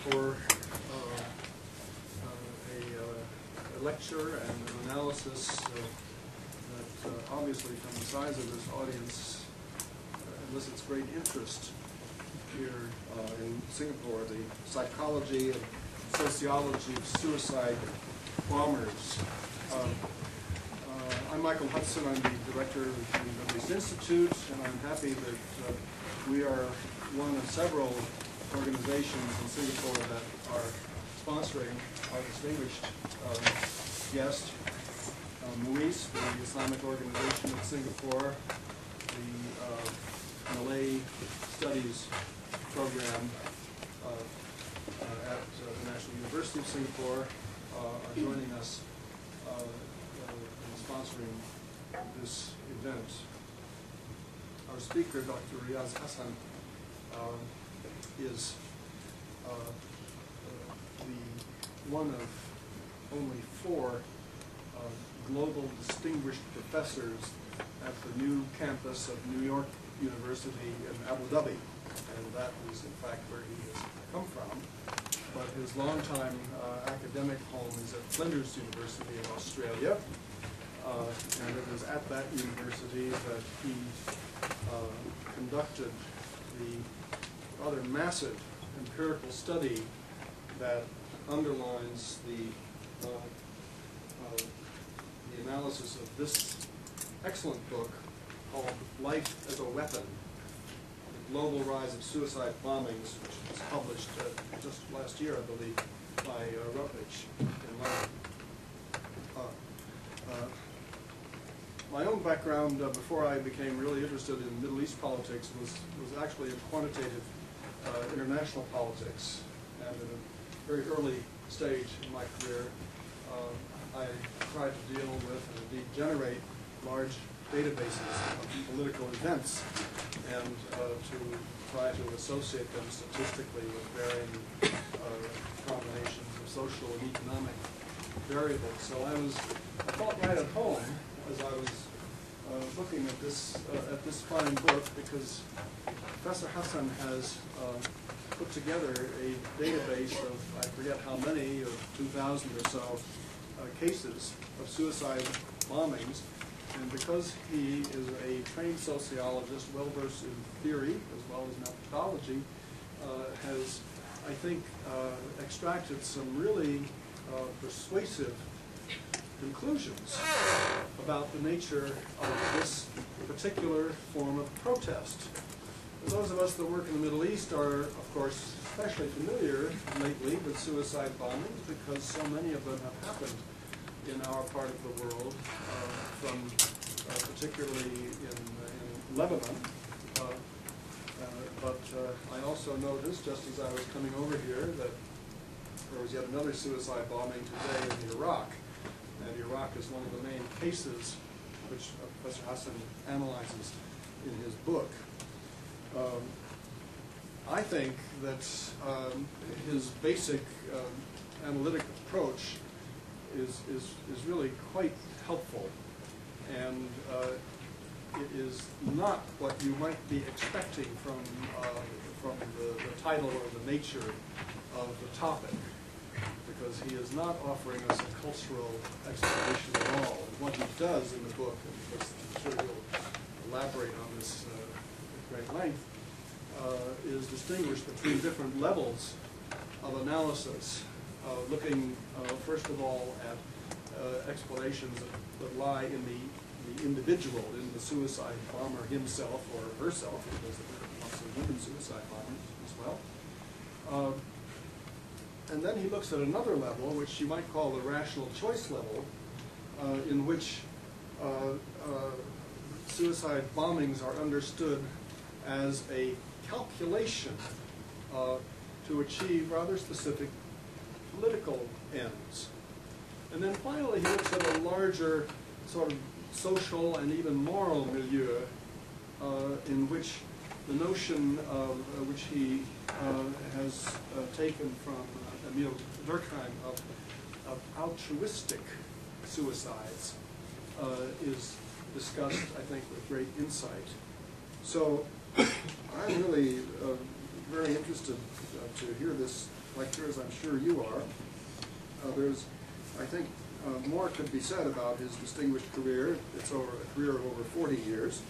for a lecture and an analysis that obviously from the size of this audience elicits great interest here in Singapore, the psychology and sociology of suicide bombers. I'm Michael Hudson. I'm the director of the Middle East Institute, and I'm happy that we are one of several organizations in Singapore that are sponsoring our distinguished guest, MUIS, the Islamic Organization of Singapore, the Malay Studies Program at the National University of Singapore are joining us in sponsoring this event. Our speaker, Dr. Riaz Hassan, is the one of only 4 global distinguished professors at the new campus of New York University in Abu Dhabi, and that is in fact where he has come from. But his longtime academic home is at Flinders University in Australia, and it was at that university that he conducted the rather massive empirical study that underlines the analysis of this excellent book called Life as a Weapon, The Global Rise of Suicide Bombings, which was published just last year, I believe, by Rutledge in London. My own background before I became really interested in Middle East politics was actually in quantitative international politics, and at a very early stage in my career I tried to deal with and indeed generate large databases of political events and to try to associate them statistically with varying combinations of social and economic variables. So I felt right at home as I was looking at this fine book, because Professor Hassan has put together a database of, I forget how many, of 2,000 or so cases of suicide bombings. And because he is a trained sociologist, well-versed in theory as well as methodology, has, I think, extracted some really persuasive conclusions about the nature of this particular form of protest. And those of us that work in the Middle East are, of course, especially familiar lately with suicide bombings because so many of them have happened in our part of the world, particularly in Lebanon. But I also noticed, just as I was coming over here, that there was yet another suicide bombing today in Iraq. And Iraq is one of the main cases which Professor Hassan analyzes in his book. I think that his basic analytic approach is really quite helpful, and it is not what you might be expecting from the title or the nature of the topic, because he is not offering us a cultural explanation at all. And what he does in the book, and I'm sure he'll elaborate on this at great length, is distinguish between different levels of analysis, looking first of all at explanations that lie in the individual, in the suicide bomber himself or herself, because there are lots of women suicide bombers as well. And then he looks at another level, which you might call the rational choice level, in which suicide bombings are understood as a calculation to achieve rather specific political ends. And then finally he looks at a larger sort of social and even moral milieu in which the notion of which he has taken from Emil Durkheim of altruistic suicides is discussed, I think, with great insight. So I'm really very interested to hear this lecture, as I'm sure you are. There's, I think, more could be said about his distinguished career. It's over a career of over 40 years.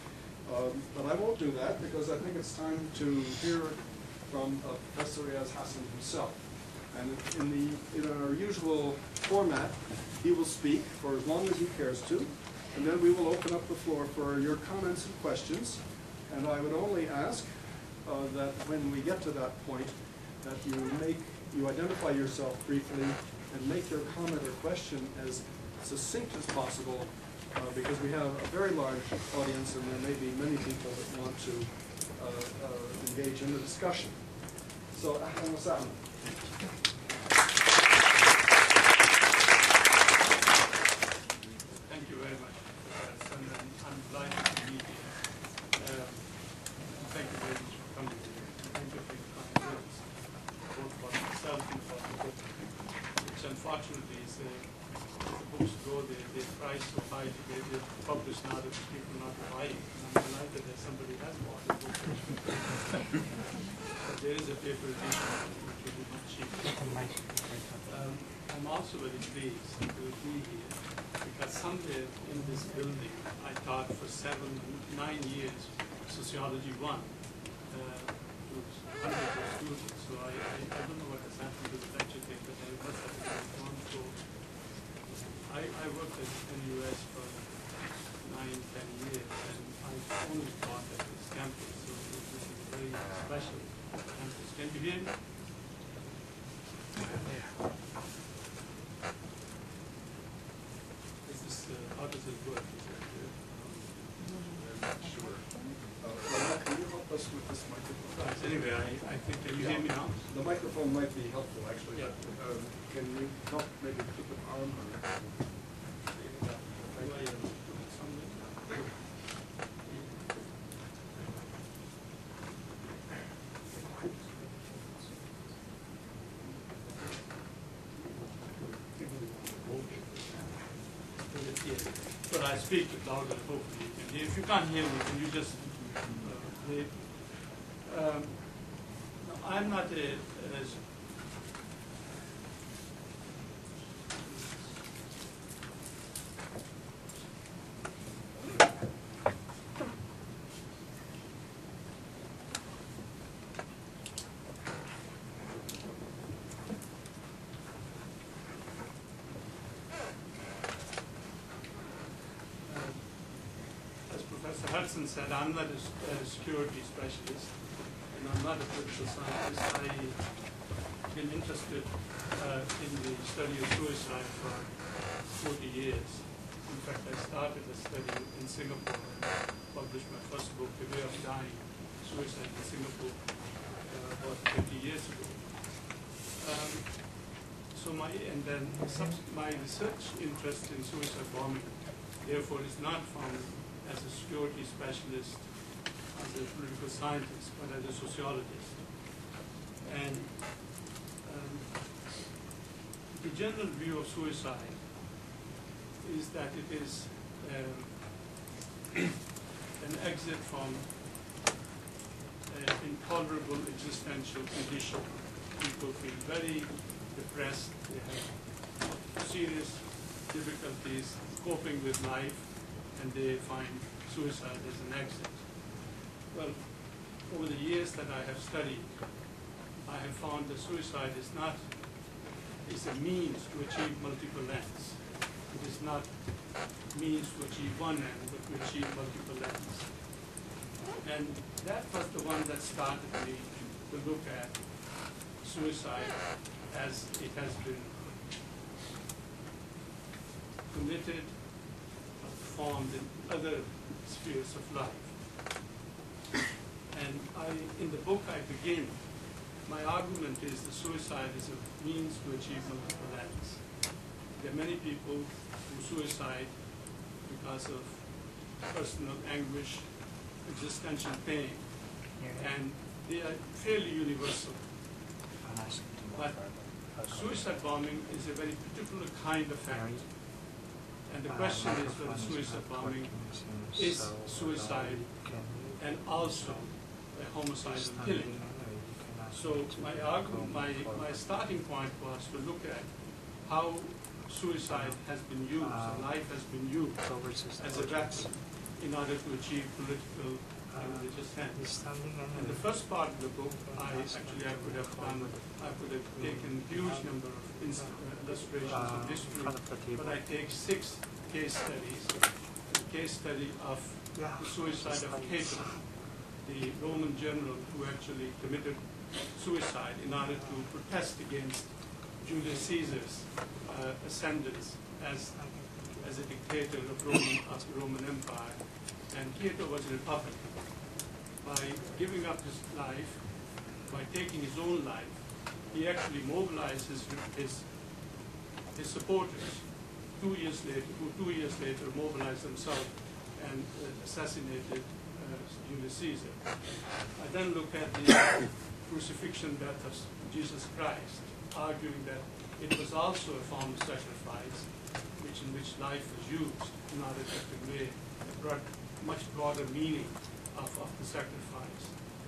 But I won't do that because I think it's time to hear from Professor Riaz Hassan himself. And in our usual format, he will speak for as long as he cares to, and then we will open up the floor for your comments and questions. And I would only ask that when we get to that point, that you identify yourself briefly and make your comment or question as succinct as possible, because we have a very large audience and there may be many people that want to engage in the discussion. So, ahlan wa sahlan. Thank you very much, Professor, and I'm delighted to be here. Thank you very much for coming here. Thank you for your kind words, both about myself and about the book, which unfortunately is the books go, they price so high to get it published now that people are not buying. And I'm delighted that somebody has bought the book. But there is a paper edition which will be much cheaper. I'm also very pleased to be here because somewhere in this building I taught for 9 years Sociology 1 to hundreds of students. So I don't know what has happened to the lecture thing, but I must have been on. So I worked at NUS for 9-10 years, and I only taught at this campus, so this is a very special campus. Can you hear me? Is this, how does it work? Is it, I'm not sure. Can you help us with this microphone? Right, anyway, I think, can you hear me now? The microphone might be helpful, actually. Yeah. But, can you help maybe keep it on? But I speak it louder, hopefully you can hear. If you can't hear me, can you just wait? No, I'm not a Hudson said, I'm not a security specialist, and I'm not a political scientist. I've been interested in the study of suicide for 40 years. In fact, I started a study in Singapore and published my first book, The Way of Dying, Suicide in Singapore, about 50 years ago. My research interest in suicide bombing, therefore, is not from as a security specialist, as a political scientist, but as a sociologist. And the general view of suicide is that it is an exit from an intolerable existential condition. People feel very depressed, they have serious difficulties coping with life, and they find suicide as an exit. Well, over the years that I have studied, I have found that suicide is a means to achieve multiple ends. It is not means to achieve one end, but to achieve multiple ends. And that was the one that started me to look at suicide as it has been committed, formed in other spheres of life. And in the book I begin, my argument is that suicide is a means to achieve multiple ends. There are many people who suicide because of personal anguish, existential pain, and they are fairly universal. But suicide bombing is a very particular kind of act. And the question is whether suicide bombing is suicide and also a homicidal killing. So my starting point was to look at how suicide has been used, and life has been used as a weapon in order to achieve political and religious ends. In the first part of the book, I could have taken huge number of illustrations of history, but I take 6 case studies. The case study of the suicide of Cato, the Roman general who actually committed suicide in order to protest against Julius Caesar's ascendance as a dictator of the Roman Empire. And Cato was a republican. By giving up his life, by taking his own life, he actually mobilized his supporters. 2 years later, mobilized themselves and assassinated Julius Caesar. I then look at the crucifixion death of Jesus Christ, arguing that it was also a form of sacrifice, in which life was used in order to convey a much broader meaning of the sacrifice.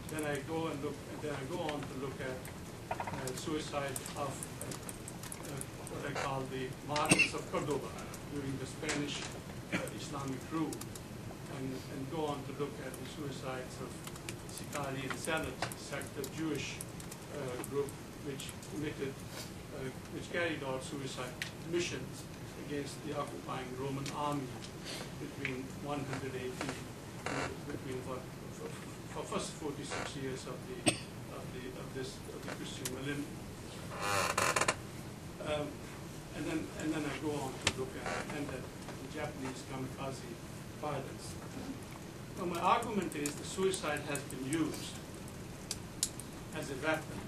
Then I go on to look at suicide of what I call the martyrs of Cordoba during the Spanish Islamic rule, and go on to look at the suicides of Sikari and Senat, a Jewish group which carried out suicide missions against the occupying Roman army between 180, for first 46 years of the Christian millennium. And then I go on to look at the Japanese kamikaze pilots. So my argument is the suicide has been used as a weapon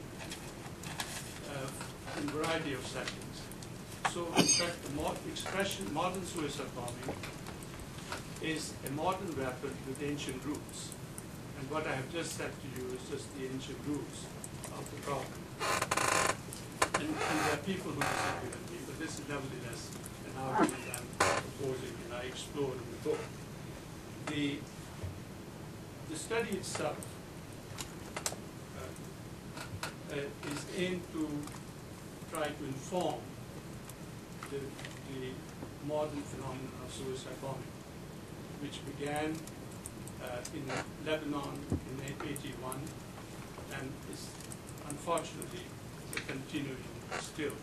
in a variety of settings. So in fact, the modern suicide bombing is a modern weapon with ancient roots. And what I have just said to you is just the ancient roots of the problem. And there are people who disagree with me, but this is nevertheless an argument I'm proposing and I explore in the book. The study itself is aimed to try to inform the modern phenomenon of suicide bombing, which began in Lebanon in 1981 and is unfortunately continuing still.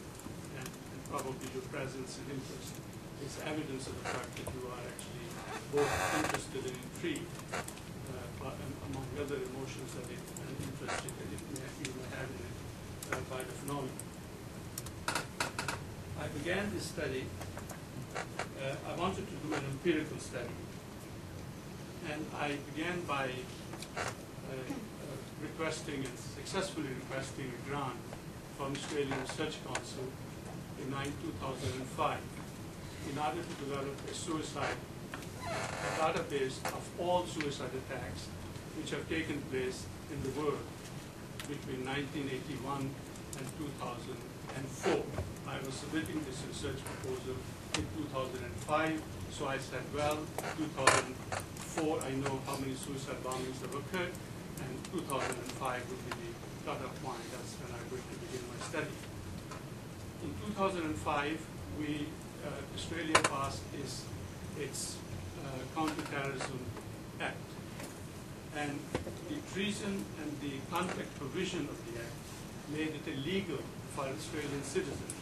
And probably your presence and interest is evidence of the fact that you are actually both interested and intrigued, among other emotions that and interest that you may have in it by the phenomenon. I began this study, I wanted to do an empirical study. And I began by requesting and successfully requesting a grant from Australian Research Council in 2005 in order to develop a suicide database of all suicide attacks which have taken place in the world between 1981 and 2004. I was submitting this research proposal in 2005, so I said, well, 2004 I know how many suicide bombings have occurred, and 2005 would be the cutoff point. That's when I'm going to begin my study. In 2005, Australia passed its Counter-Terrorism Act, and the treason and the conflict provision of the Act made it illegal for Australian citizens,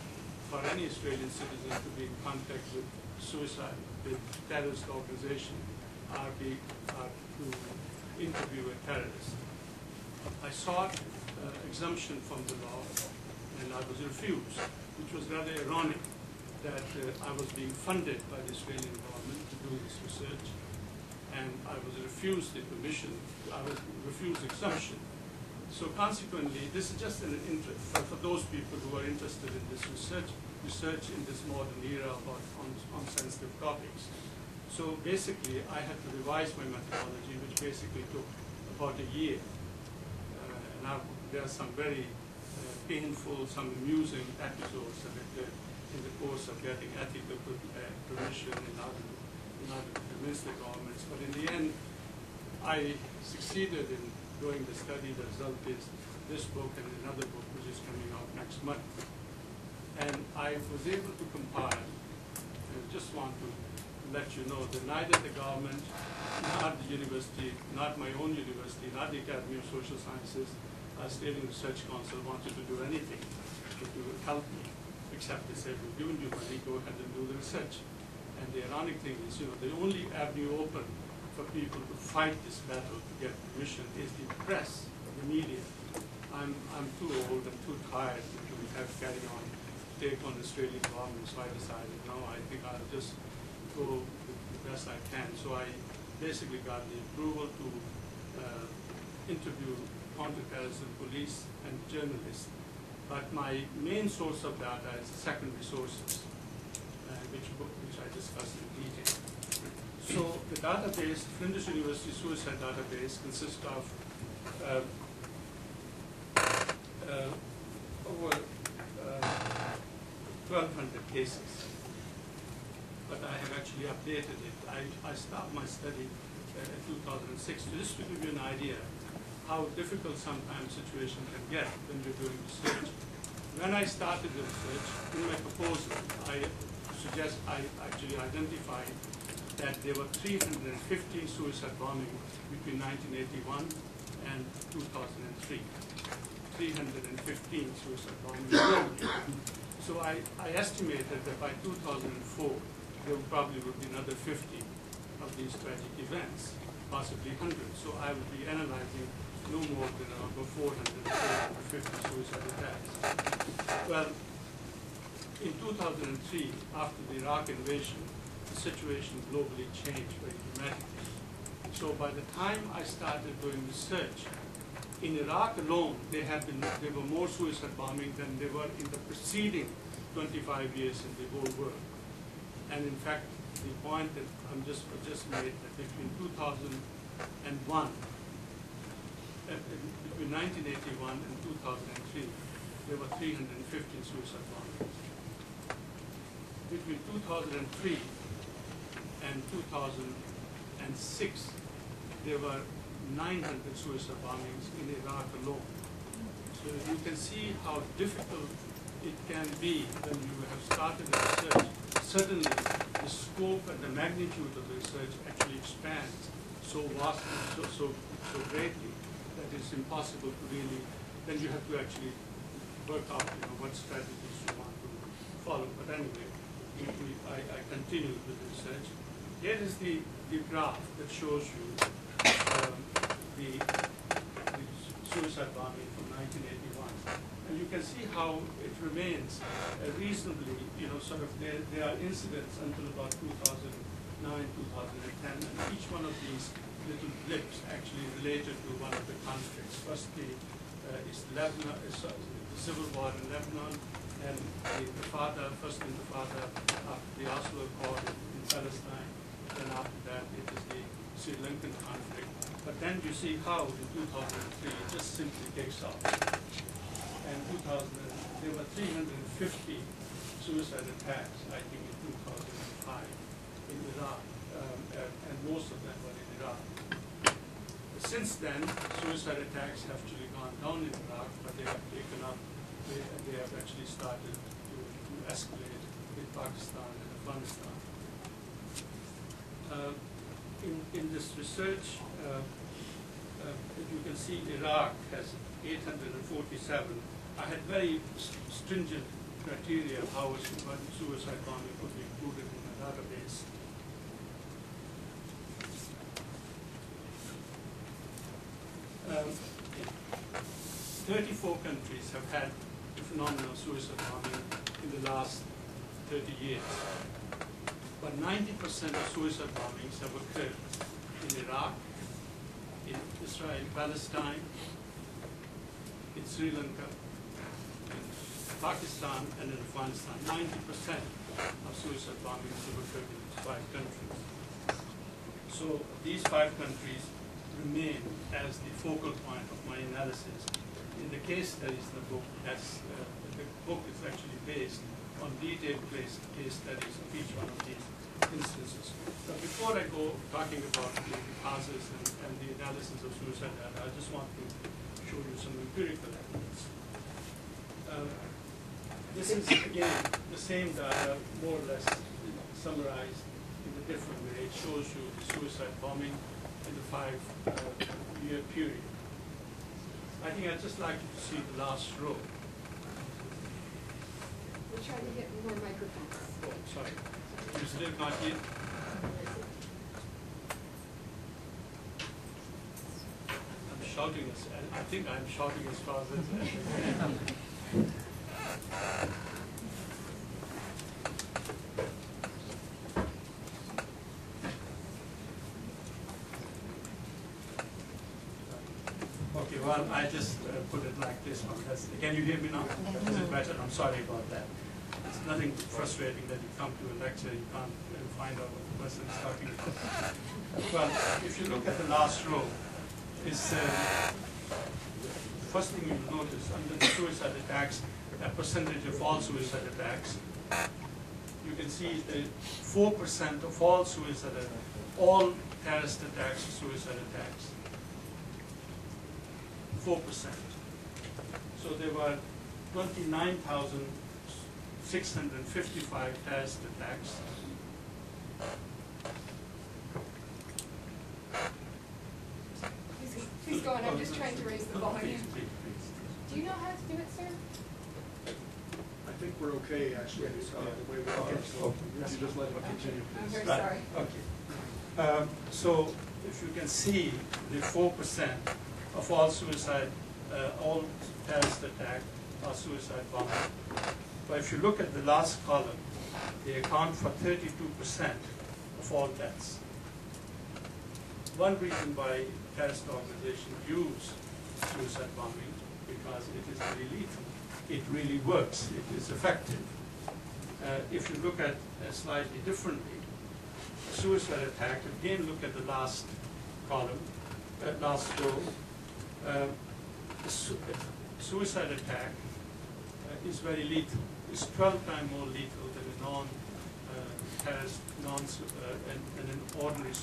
for any Australian citizen to be in contact with suicide, with terrorist organization, or to interview a terrorist. I sought exemption from the law, and I was refused, which was rather ironic that I was being funded by the Australian government to do this research, and I was refused the permission, I was refused exemption. So consequently, this is just an interest for those people who are interested in this research in this modern era on sensitive topics. So basically, I had to revise my methodology, which basically took about a year. There are some very painful, some amusing episodes in the course of getting ethical permission in order to convince the governments. But in the end, I succeeded in doing the study. The result is this book and another book which is coming out next month. And I was able to compile, and I just want to let you know that neither the government, not the university, not my own university, not the Academy of Social Sciences, State Research Council wanted to do anything to help me, except they said, we've given you money, go ahead and do the research. And the ironic thing is, the only avenue open for people to fight this battle to get permission is the press, the media. I'm too old and too tired to have carry on, take on Australian government, so I decided, no, I think I'll just go the best I can. So I basically got the approval to interview counterterrorism police and journalists. But my main source of data is secondary sources, which I discussed in detail. So the database, Flinders University Suicide Database, consists of over 1,200 cases. But I have actually updated it. I stopped my study in 2006, just to give you an idea how difficult sometimes situation can get when you're doing research. When I started the research, in my proposal, I actually identified that there were 315 suicide bombings between 1981 and 2003. 315 suicide bombings globally. So I estimated that by 2004, there probably would be another 50 of these tragic events, possibly 100. So I would be analyzing no more than about 400 or 450 suicide attacks. Well, in 2003, after the Iraq invasion, the situation globally changed very dramatically. So by the time I started doing research, in Iraq alone, there were more suicide bombings than there were in the preceding 25 years in the whole world. And in fact, the point that I just made, that between 2001, between 1981 and 2003, there were 315 suicide bombings. Between 2003 and 2006, there were 900 suicide bombings in Iraq alone. So you can see how difficult it can be when you have started a research. Suddenly, the scope and the magnitude of the research actually expands so vastly, so greatly, that it's impossible to really, then you have to actually work out, what strategies you want to follow. But anyway, I continued with the research. Here is the graph that shows you the suicide bombing from 1981. And you can see how it remains reasonably, sort of, there are incidents until about 2009, 2010, and each one of these little blips actually related to one of the conflicts. First, is Lebanon, the civil war in Lebanon, and the first intifada after the Oslo Accord in Palestine. Then after that, it is the Sri Lankan conflict. But then you see how in 2003 it just simply takes off. And there were 350 suicide attacks, I think, in 2005 in Iraq, and most of them were in Iraq. Since then, suicide attacks have actually gone down in Iraq, but they have taken up, they have actually started to escalate in Pakistan and Afghanistan. In this research, you can see Iraq has 847. I had very stringent criteria of how a suicide bombing could be included in the database. Um, 34 countries have had the phenomenon of suicide bombing in the last 30 years. But 90% of suicide bombings have occurred in Iraq, in Israel, Palestine, in Sri Lanka, in Pakistan, and in Afghanistan. 90% of suicide bombings have occurred in these 5 countries. So these 5 countries remain as the focal point of my analysis. In the case studies in the book, the book is actually based on detailed case studies of each one of these instances. But before I go talking about the causes and the analysis of suicide data, I just want to show show you some empirical evidence. This is, again, the same data, more or less summarized in a different way. It shows you the suicide bombing in the 5-year period. I think I'd just like you to see the last row. We're trying to get more microphones. Oh, sorry. You still not yet? I'm shouting, I think I'm shouting as far as I can. Okay, well, I just put it like this one. Can you hear me now? Is it better? I'm sorry about that. It's nothing frustrating that you come to a lecture, you can't find out what the person is talking about. Well, if you look at the last row, it's first thing you'll notice under the suicide attacks, a percentage of all suicide attacks. You can see that 4% of all all terrorist attacks are suicide attacks. 4%. So there were 29,655 terrorist attacks. Please go on. I'm just trying to raise the volume. Please. Do you know how to do it, sir? I think we're okay, actually, the way we are, so you just let it continue, I'm please. very Right. sorry. Okay. So if you can see the 4% of all suicide, all terrorist attack are suicide bombing. But if you look at the last column, they account for 32% of all deaths. One reason why terrorist organizations use suicide bombing because it is very lethal. It really works. It is effective. If you look at slightly differently, a suicide attack, again look at the last column, last row. Suicide attack is very lethal. It's 12 times more lethal than a non-terrorist, an ordinary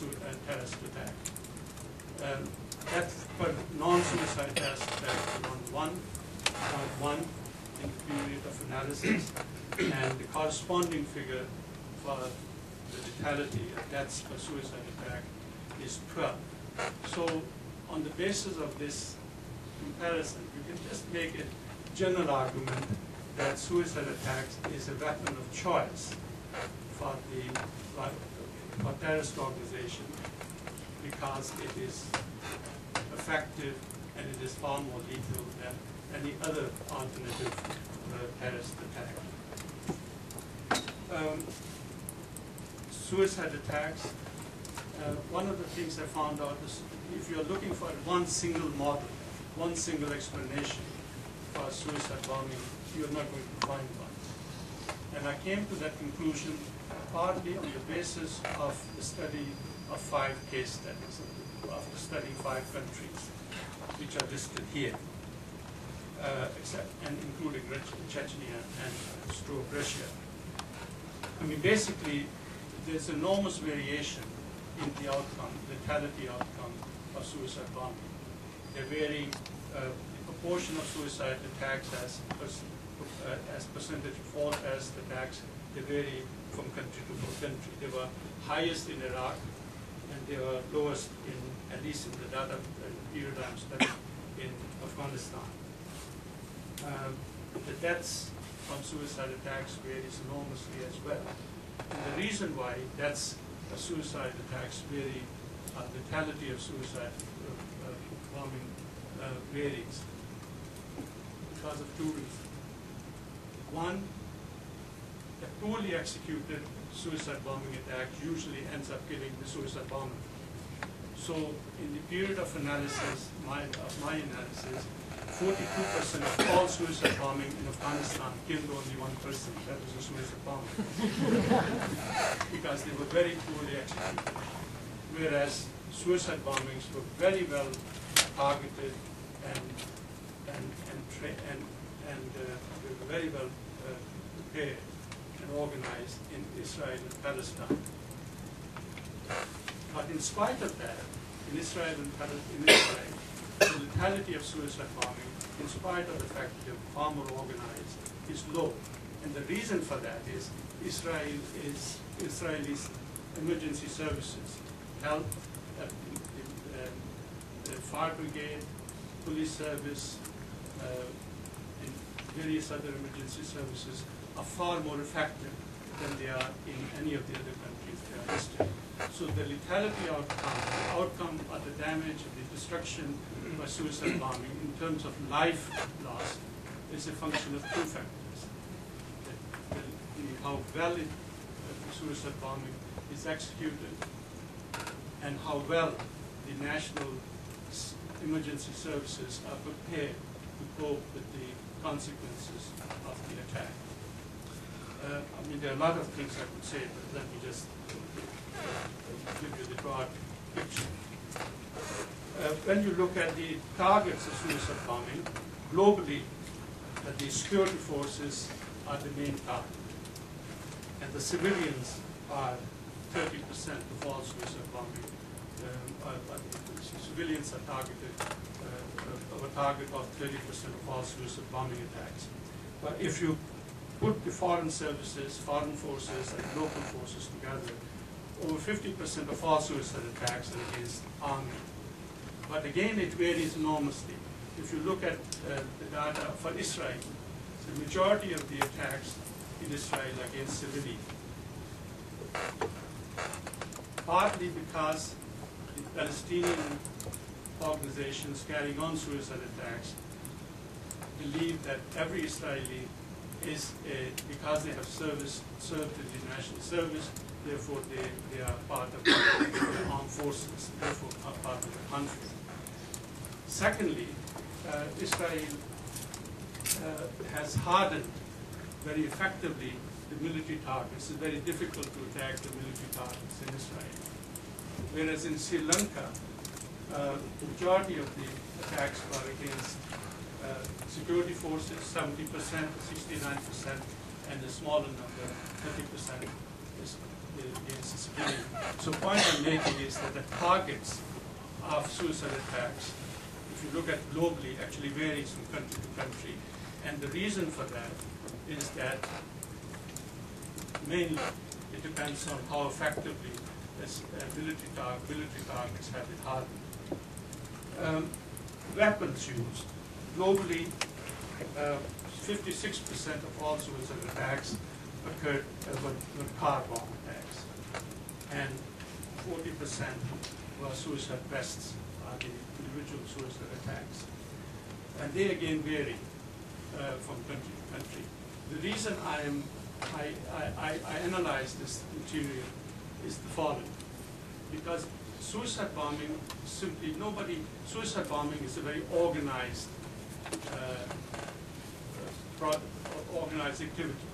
terrorist attack. That per non-suicide terrorist attack is around 1.1 in the period of analysis, and the corresponding figure for the lethality of deaths per suicide attack is 12. So on the basis of this comparison, you can just make a general argument that suicide attacks is a weapon of choice for terrorist organization because it is effective and it is far more lethal than any other alternative terrorist attack. Suicide attacks, one of the things I found out is if you're looking for one single model, one single explanation for suicide bombing, you're not going to find one. And I came to that conclusion partly on the basis of the study of 5 case studies, after studying 5 countries, which are listed here, and including Chechnya and Russia. I mean, basically, there's enormous variation in the outcome, lethality outcome of suicide bombing. They vary, the proportion of suicide attacks as percentage of all terrorist attacks, they vary from country to country. They were highest in Iraq, and they were lowest in, at least in the data period I'm studying, in Afghanistan. The deaths from suicide attacks varies enormously as well. And the reason why deaths of suicide attacks vary, the lethality of suicide bombing varies because of 2 reasons. One, a poorly executed suicide bombing attack usually ends up killing the suicide bomber. So in the period of analysis, my analysis, 42% of all suicide bombing in Afghanistan killed only 1 person. That was a suicide bomber. Because they were very poorly executed. Whereas suicide bombings were very well targeted and they were very well prepared and organized in Israel and Palestine. But in spite of that, in Israel, the lethality of suicide bombing, in spite of the fact that they're far more organized, is low. And the reason for that is Israelis emergency services, health, the fire brigade, police service, and various other emergency services are far more effective than they are in any of the other countries they are listed. So the lethality outcome, the outcome of the damage, of the destruction by suicide bombing in terms of life loss is a function of two factors. How well suicide bombing is executed and how well the national emergency services are prepared to cope with the consequences of the attack. I mean, there are a lot of things I could say, but let me just give you the broad picture. When you look at the targets of suicide bombing, globally, the security forces are the main target. And the civilians are 30% of all suicide bombing. Civilians are targeted, of a target of 30% of all suicide bombing attacks. But if you put the foreign services, foreign forces, and local forces together, over 50% of all suicide attacks are against army. But again, it varies enormously. If you look at the data for Israel, the majority of the attacks in Israel against civilians. Partly because the Palestinian organizations carrying on suicide attacks believe that every Israeli is, because they have served in the national service, therefore they are part of the armed forces, therefore are part of the country. Secondly, Israel has hardened very effectively the military targets. It's very difficult to attack the military targets in Israel. Whereas in Sri Lanka, the majority of the attacks were against security forces, 70%, 69%, and a smaller number, 30%, is against the civilian. So the point I'm making is that the targets of suicide attacks, if you look at globally, actually varies from country to country. And the reason for that is that mainly it depends on how effectively this military targets have been hardened. Weapons used. Globally, 56% of all suicide attacks occurred were car bomb attacks. And 40% were suicide vests, the individual suicide attacks. And they again vary from country to country. The reason I analyze this material is the following. Because suicide bombing simply suicide bombing is a very organized organized activity.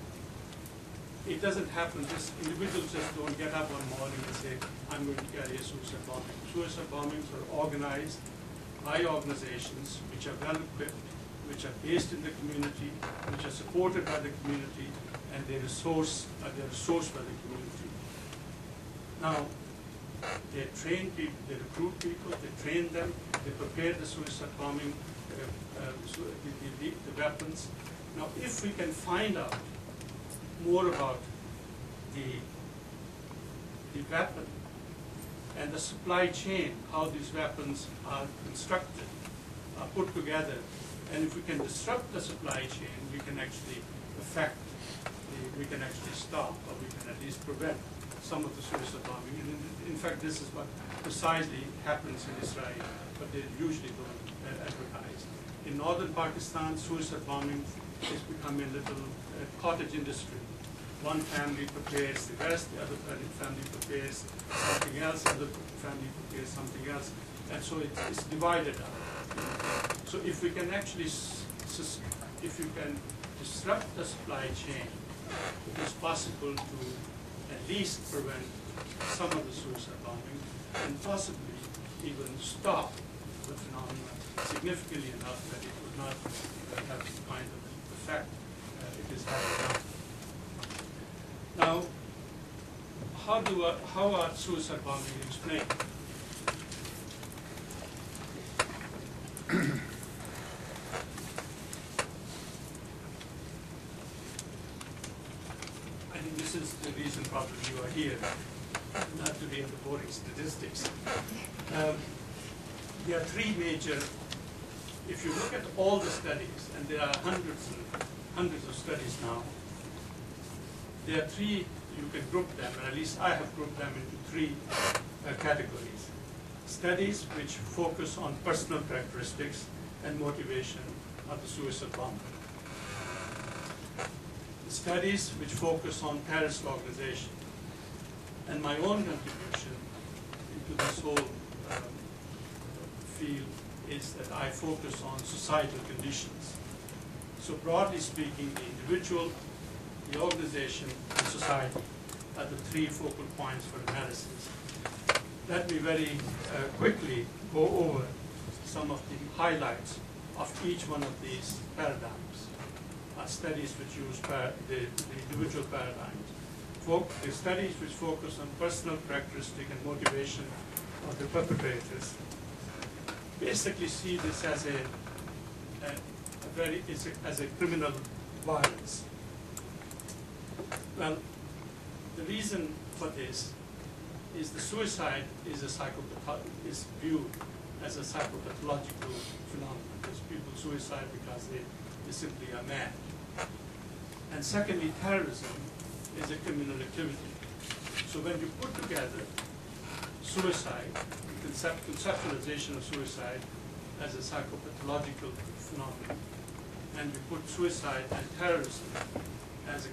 It doesn't happen, just individuals just don't get up one morning and say, I'm going to carry a suicide bombing. Suicide bombings are organized by organizations which are well equipped, which are based in the community, which are supported by the community, and they're resourced by the community. Now, they train people, they recruit people, they train them, they prepare the suicide bombing, the weapons. Now, if we can find out more about the weapon and the supply chain, how these weapons are constructed, are put together, and if we can disrupt the supply chain, we can actually affect, we can actually stop, or we can at least prevent some of the suicide bombing. And in fact, this is what precisely happens in Israel, but they usually don't advertise. In northern Pakistan, suicide bombing has become a little cottage industry. One family prepares the rest, the other family prepares something else, the other family prepares something else, and so it's divided up. So if we can actually, if you can disrupt the supply chain, it is possible to at least prevent some of the suicide bombing and possibly even stop the phenomenon significantly enough that it would not have the kind of effect it is having now. Now, how are suicide bombing explained? this is the reason probably you are here, not to be in the boring statistics. There are three major, if you look at all the studies, and there are hundreds and hundreds of studies now, there are three, you can group them, and at least I have grouped them into three categories. Studies which focus on personal characteristics and motivation of the suicide bomber. Studies which focus on terrorist organization. And my own contribution into this whole field is that I focus on societal conditions. So broadly speaking, the individual, the organization, and society are the three focal points for analysis. Let me very quickly go over some of the highlights of each one of these paradigms. Studies which use the individual paradigms. The studies which focus on personal characteristic and motivation of the perpetrators basically see this as a criminal violence. Well, the reason for this is the suicide is is viewed as a psychopathological phenomenon. Because people suicide because they simply are mad. And secondly, terrorism is a criminal activity. So when you put together suicide, conceptualization of suicide as a psychopathological phenomenon, and you put suicide and terrorism as in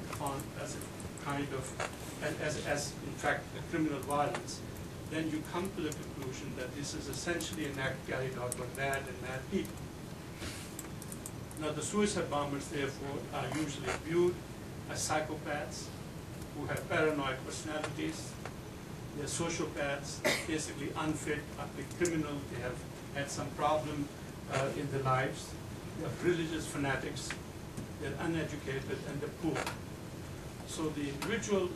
fact a criminal violence, then you come to the conclusion that this is essentially an act carried out by bad and mad people. Now, the suicide bombers, therefore, are usually viewed as psychopaths who have paranoid personalities. They're sociopaths, basically unfit, ugly criminal. They have had some problem in their lives. They're religious fanatics. They're uneducated, and they're poor. So the individual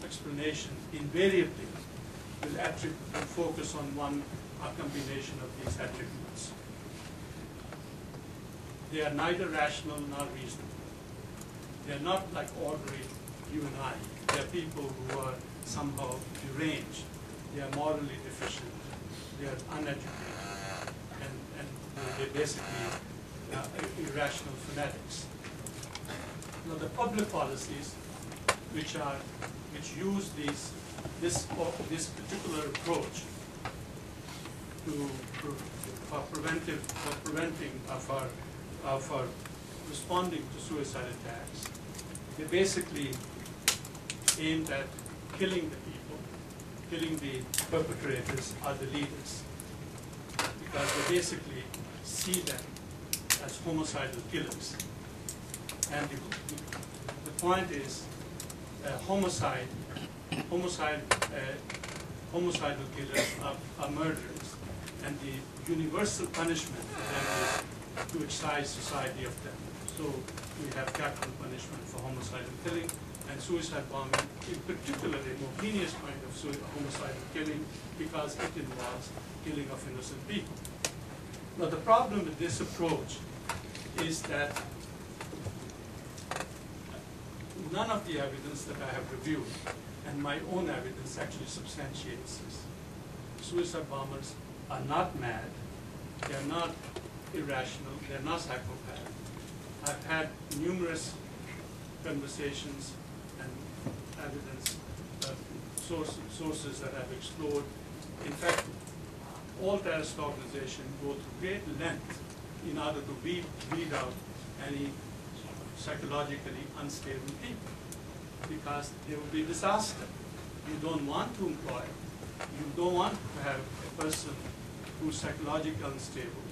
explanation invariably will focus on one or combination of these attributes. They are neither rational nor reasonable. They are not like ordinary you and I. They are people who are somehow deranged. They are morally deficient. They are uneducated. And they're basically irrational fanatics. Now, the public policies which use this particular approach for preventing of responding to suicide attacks, they basically aimed at killing the people, killing the perpetrators or the leaders, because they basically see them as homicidal killers. And the point is, homicidal killers are murderers, and the universal punishment for them is to excise society of them. So we have capital punishment for homicidal killing, and suicide bombing, in particular, a more heinous kind of homicidal killing, because it involves killing of innocent people. Now, the problem with this approach is that none of the evidence that I have reviewed, and my own evidence actually substantiates this. Suicide bombers are not mad, they are not irrational, they are not psychopaths. I've had numerous conversations and evidence, sources that I've explored. In fact, all terrorist organizations go to great length in order to weed out any psychologically unstable people, because there will be disaster. You don't want to employ, you don't want to have a person who's psychologically unstable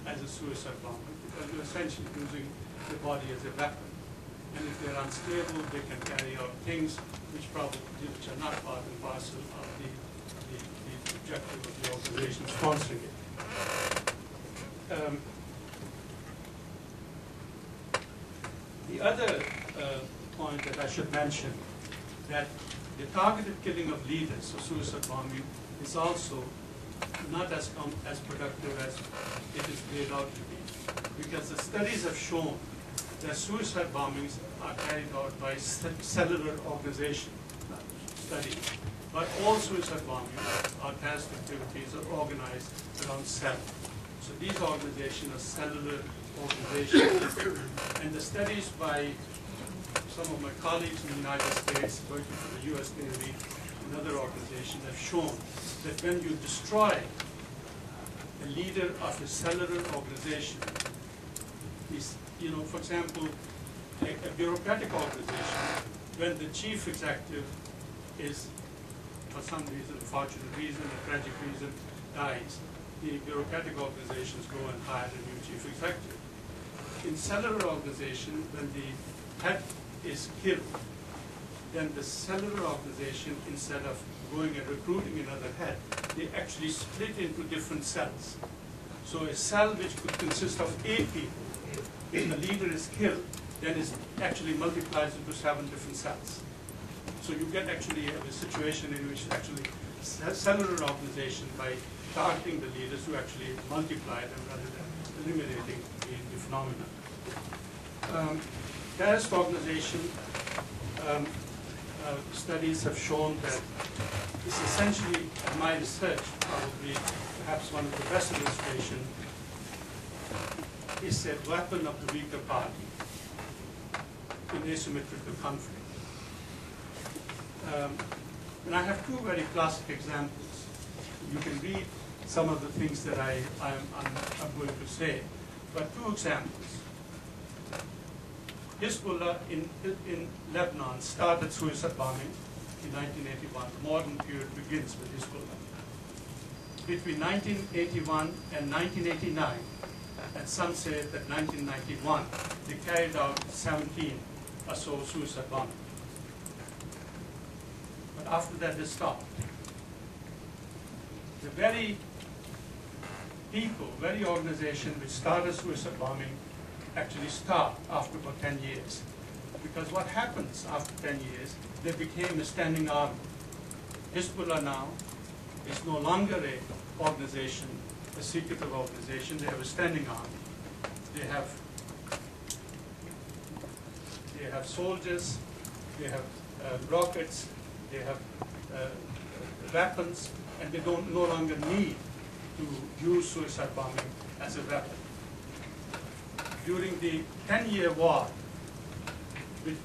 as a suicide bomber, because you're essentially using the body as a weapon. And if they're unstable, they can carry out things which are not part and parcel of the objective of the organization sponsoring it. The other point that I should mention, that the targeted killing of leaders, so suicide bombing, is also not as productive as it is laid out to be. Because the studies have shown that suicide bombings are carried out by cellular organization studies, but all suicide bombings or terrorist activities are organized around cell. So these organizations are cellular organizations. And the studies by some of my colleagues in the United States, working for the US Navy and other organizations, have shown that when you destroy the leader of a cellular organization, for example, a bureaucratic organization, when the chief executive is, for some reason, unfortunate reason, a tragic reason, dies, the bureaucratic organizations go and hire a new chief executive. In cellular organization, when the head is killed, then the cellular organization, instead of going and recruiting another head, they actually split into different cells. So a cell which could consist of 8 people, if the leader is killed, then it actually multiplies into 7 different cells. So you get actually a situation in which actually cellular organization, by targeting the leaders, who actually multiply them rather than eliminating the phenomenon. Terrorist organization studies have shown that it's essentially, in my research, probably perhaps one of the best illustration, is a weapon of the weaker party in asymmetrical conflict. And I have 2 very classic examples. You can read some of the things that I'm going to say, but 2 examples. Hezbollah in Lebanon started suicide bombing in 1981. The modern period begins with Hezbollah. Between 1981 and 1989, and some say that 1991, they carried out 17 or so suicide bombings. But after that, they stopped. The very people, very organization which started suicide bombing actually stopped after about 10 years. Because what happens after 10 years, they became a standing army. Hezbollah now is no longer an organization, a secretive organization. They have a standing army. They have soldiers, they have rockets, they have weapons, and they no longer need to use suicide bombing as a weapon. During the 10-year war, the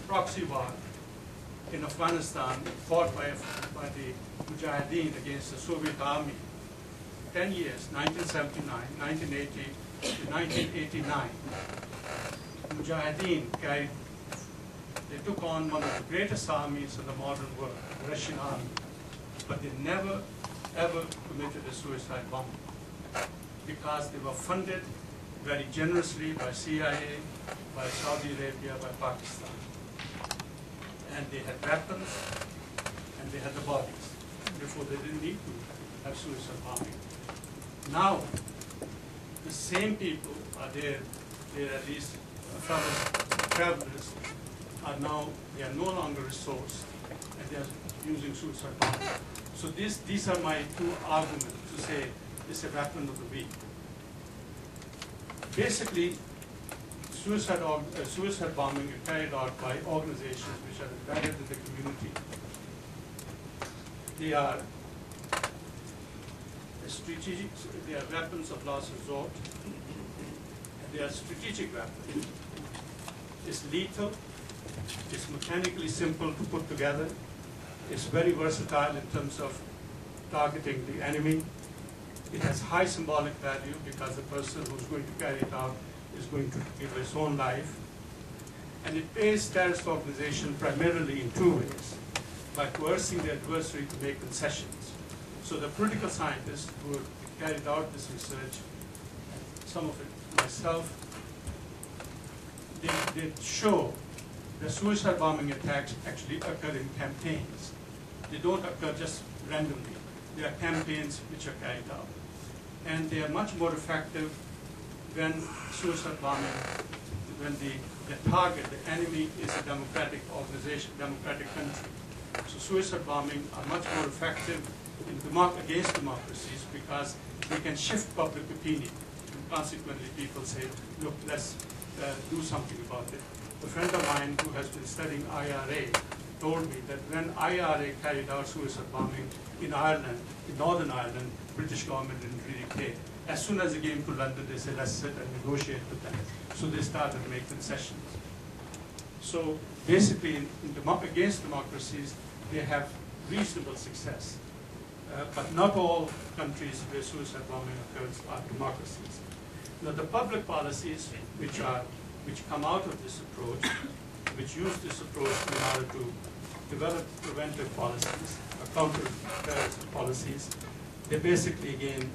proxy war in Afghanistan, fought by the Mujahideen against the Soviet army, 10 years, 1979, 1980 to 1989, Mujahideen they took on one of the greatest armies in the modern world, the Russian army, but they never, ever committed a suicide bomb because they were funded very generously by CIA, by Saudi Arabia, by Pakistan. And they had weapons, and they had the bodies. Therefore, they didn't need to have suicide bombing. Now, the same people are there at least travelers are now, they are no longer resourced, and they are using suicide bombing. So these are my 2 arguments to say it's a weapon of the weak. Basically, suicide bombing is carried out by organizations which are embedded in the community. They are strategic, they are weapons of last resort, and they are strategic weapons. It's lethal, it's mechanically simple to put together, it's very versatile in terms of targeting the enemy. It has high symbolic value because the person who's going to carry it out is going to give his own life. And it pays terrorist organizations primarily in 2 ways: by coercing the adversary to make concessions. So the political scientists who carried out this research, some of it myself, they show that suicide bombing attacks actually occur in campaigns. They don't occur just randomly. There are campaigns which are carried out. And they are much more effective when suicide bombing, when the target, the enemy, is a democratic organization, democratic country. So suicide bombing are much more effective against democracies because they can shift public opinion. consequently people say, look, let's do something about it. A friend of mine who has been studying IRA told me that when IRA carried out suicide bombing in Ireland, in Northern Ireland, British government didn't really care. As soon as they came to London, they said, let's sit and negotiate with them. So they started to make concessions. So basically, against democracies, they have reasonable success. But not all countries where suicide bombing occurs are democracies. Now, the public policies which come out of this approach, which use this approach in order to develop preventive policies, or counter-terrorism policies, they basically, again,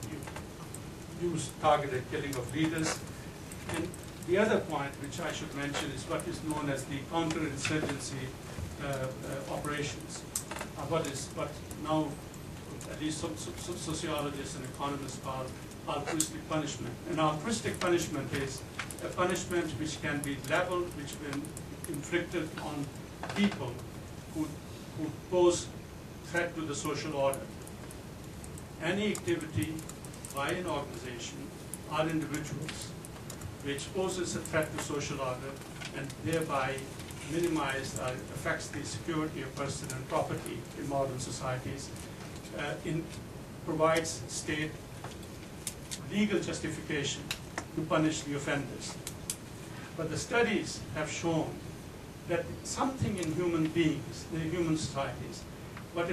use targeted killing of leaders. And the other point which I should mention is what is known as the counterinsurgency operations. What now, at least some sociologists and economists call altruistic punishment. And altruistic punishment is a punishment which can be leveled, which has been inflicted on people who pose threat to the social order. Any activity by an organization or individuals which poses a threat to social order and thereby minimize or affects the security of person and property in modern societies, provides state legal justification to punish the offenders. But the studies have shown that something in human beings, in human societies, what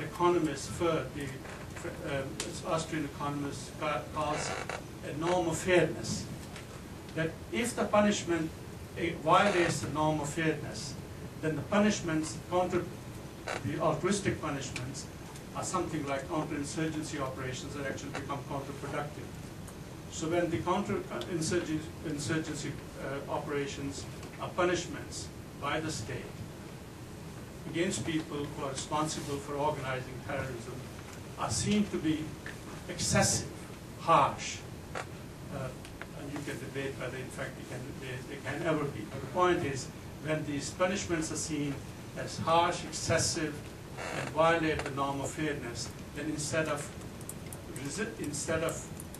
economists, the Austrian economist calls a norm of fairness, that if the punishment violates the norm of fairness, then the punishments, the altruistic punishments, are something like counterinsurgency operations that actually become counterproductive. So when the counterinsurgency operations are punishments by the state against people who are responsible for organizing terrorism, are seen to be excessive, harsh, and you can debate whether in fact they can ever be. But the point is, when these punishments are seen as harsh, excessive, and violate the norm of fairness, then instead of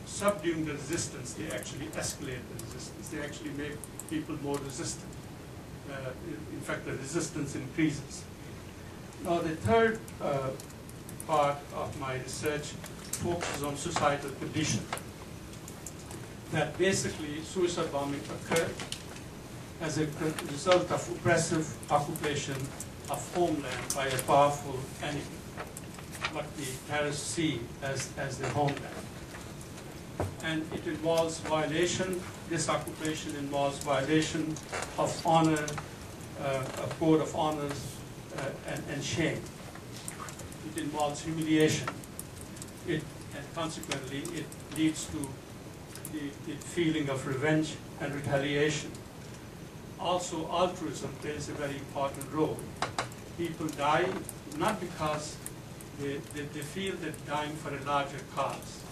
subduing the resistance, they actually escalate the resistance. They actually make people more resistant. In fact, the resistance increases. Now, the third part of my research focuses on societal condition. That basically suicide bombing occurred as a result of oppressive occupation of homeland by a powerful enemy, what the terrorists see as their homeland. And it involves violation, this occupation involves violation of honor, a code of honors, and shame. It involves humiliation. And consequently, it leads to the feeling of revenge and retaliation. Also, altruism plays a very important role. People die not because they feel they're dying for a larger cause.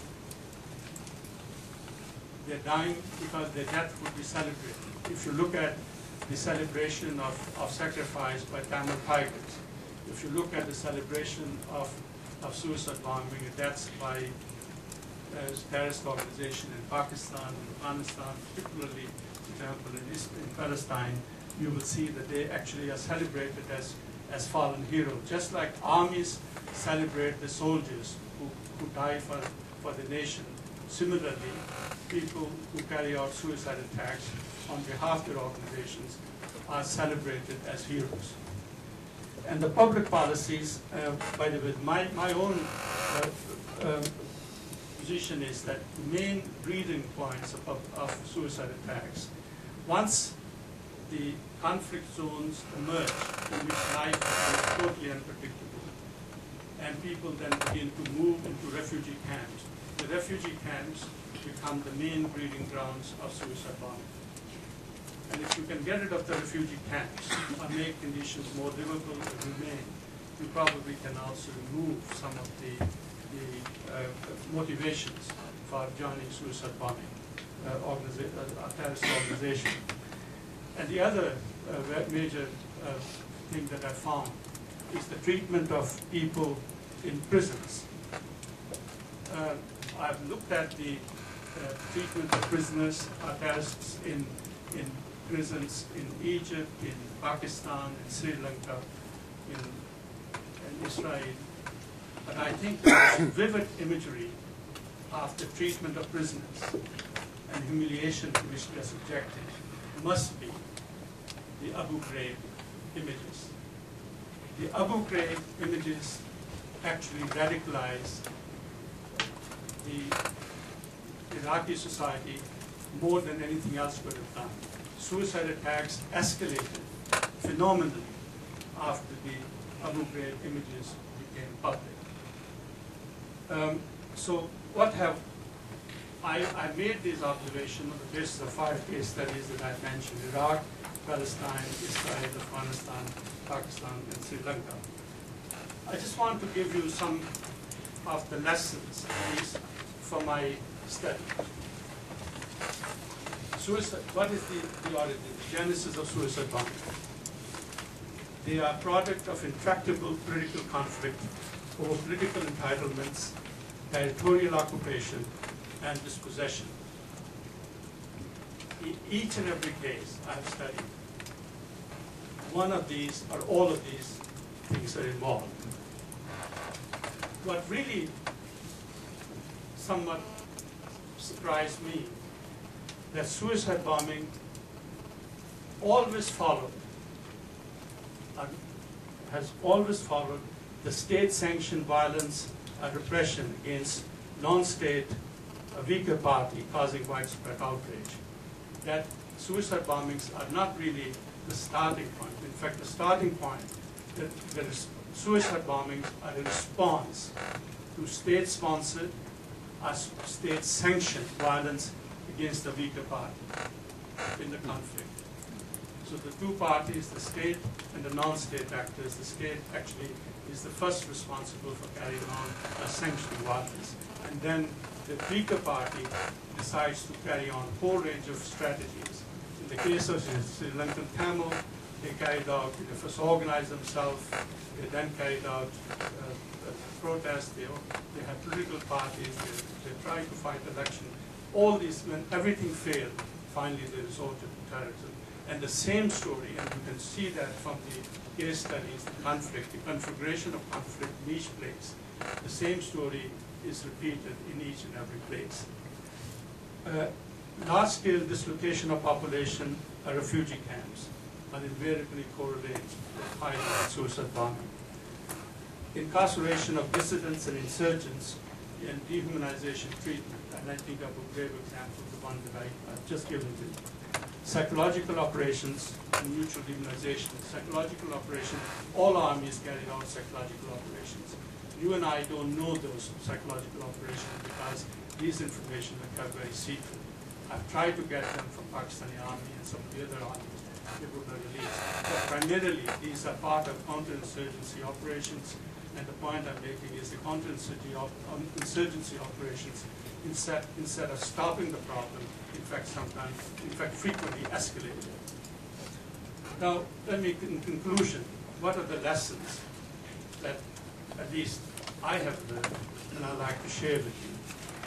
They're dying because their death would be celebrated. If you look at the celebration of sacrifice by Tamil tigers, if you look at the celebration of suicide bombing and deaths by terrorist organization in Pakistan and Afghanistan, particularly, for example, in Palestine, you will see that they actually are celebrated as fallen heroes. Just like armies celebrate the soldiers who die for the nation, similarly, people who carry out suicide attacks on behalf of their organizations are celebrated as heroes. And the public policies, by the way, my own position is that the main breeding points of suicide attacks, once the conflict zones emerge in which life is totally unpredictable, and people then begin to move into refugee camps, the refugee camps become the main breeding grounds of suicide bombing. And if you can get rid of the refugee camps or make conditions more livable and humane, you probably can also remove some of the motivations for joining suicide bombing terrorist organization. And the other major thing that I found is the treatment of people in prisons. I've looked at the treatment of prisoners are terrorists in prisons in Egypt, in Pakistan, in Sri Lanka, in Israel. But I think the most vivid imagery of the treatment of prisoners and humiliation to which they are subjected must be the Abu Ghraib images. The Abu Ghraib images actually radicalize the Iraqi society more than anything else could have done. Suicide attacks escalated phenomenally after the Abu Ghraib images became public. So what have I made these observations on the basis of 5 case studies that I mentioned: Iraq, Palestine, Israel, Afghanistan, Pakistan, and Sri Lanka. I just want to give you some of the lessons from my study. Suicide, what is the origin, the genesis of suicide bombing? They are a product of intractable political conflict over political entitlements, territorial occupation, and dispossession. In each and every case I've studied, one of these or all of these things are involved. What really somewhat surprised me, that suicide bombing always followed, has always followed the state-sanctioned violence and repression against non-state, a weaker party causing widespread outrage. That suicide bombings are not really the starting point. In fact, the starting point, that suicide bombings are a response to state-sponsored or state-sanctioned violence against the weaker party in the conflict. So the two parties, the state and the non-state actors, the state actually is the first responsible for carrying on a sanctioned violence. And then the weaker party decides to carry on a whole range of strategies. In the case of Sri Lankan Tamil, they carried out, they first organized themselves, they then carried out protests, they had political parties, they tried to fight election. All these, when everything failed, finally they resorted to terrorism. And the same story, and you can see that from the case studies, the conflict, the configuration of conflict in each place. The same story is repeated in each and every place. Large-scale dislocation of population or refugee camps are invariably correlates with high suicide bombing. Incarceration of dissidents and insurgents and dehumanization treatment, and I think Abu Ghraib example is the one that I've just given to you. Psychological operations and mutual demonization. Psychological operation, all armies carried out psychological operations. You and I don't know those psychological operations because these information are kept very secret. I've tried to get them from Pakistani army and some of the other armies. They were not released. But primarily, these are part of counterinsurgency operations, and the point I'm making is the counterinsurgency operations, instead of stopping the problem, in fact, frequently escalated it. Now, let me, in conclusion, what are the lessons that at least I have learned and I'd like to share with you?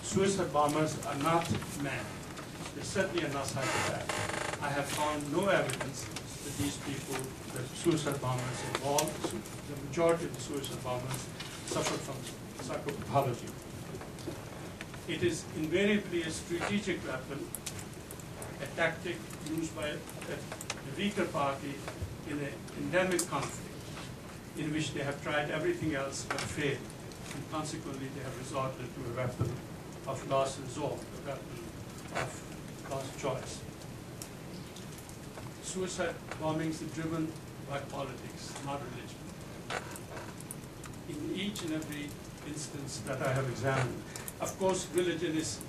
Suicide bombers are not men. They certainly are not psychopaths. I have found no evidence that these people, that suicide bombers involved, the majority of the suicide bombers suffer from psychopathology. It is invariably a strategic weapon, a tactic used by the weaker party in an endemic conflict in which they have tried everything else but failed, and consequently they have resorted to a weapon of last resort, a weapon of last choice. Suicide bombings are driven by politics, not religion. In each and every instance that I have examined, of course, religion is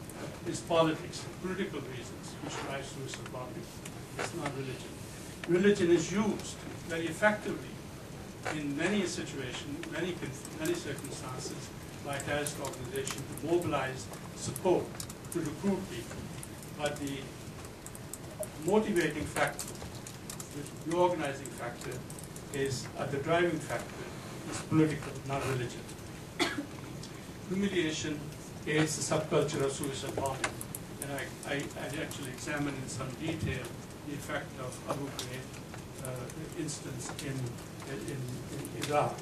politics, political reasons which drive suicide bombing. It's not religion. Religion is used very effectively in many situations, many circumstances, by terrorist organizations to mobilize support, to recruit people. But the motivating factor, the organizing factor, is the driving factor is political, not religion. Humiliation aids the subculture of suicide bombing. and I actually examined in some detail the effect of Abu Ghraib instance in Iraq.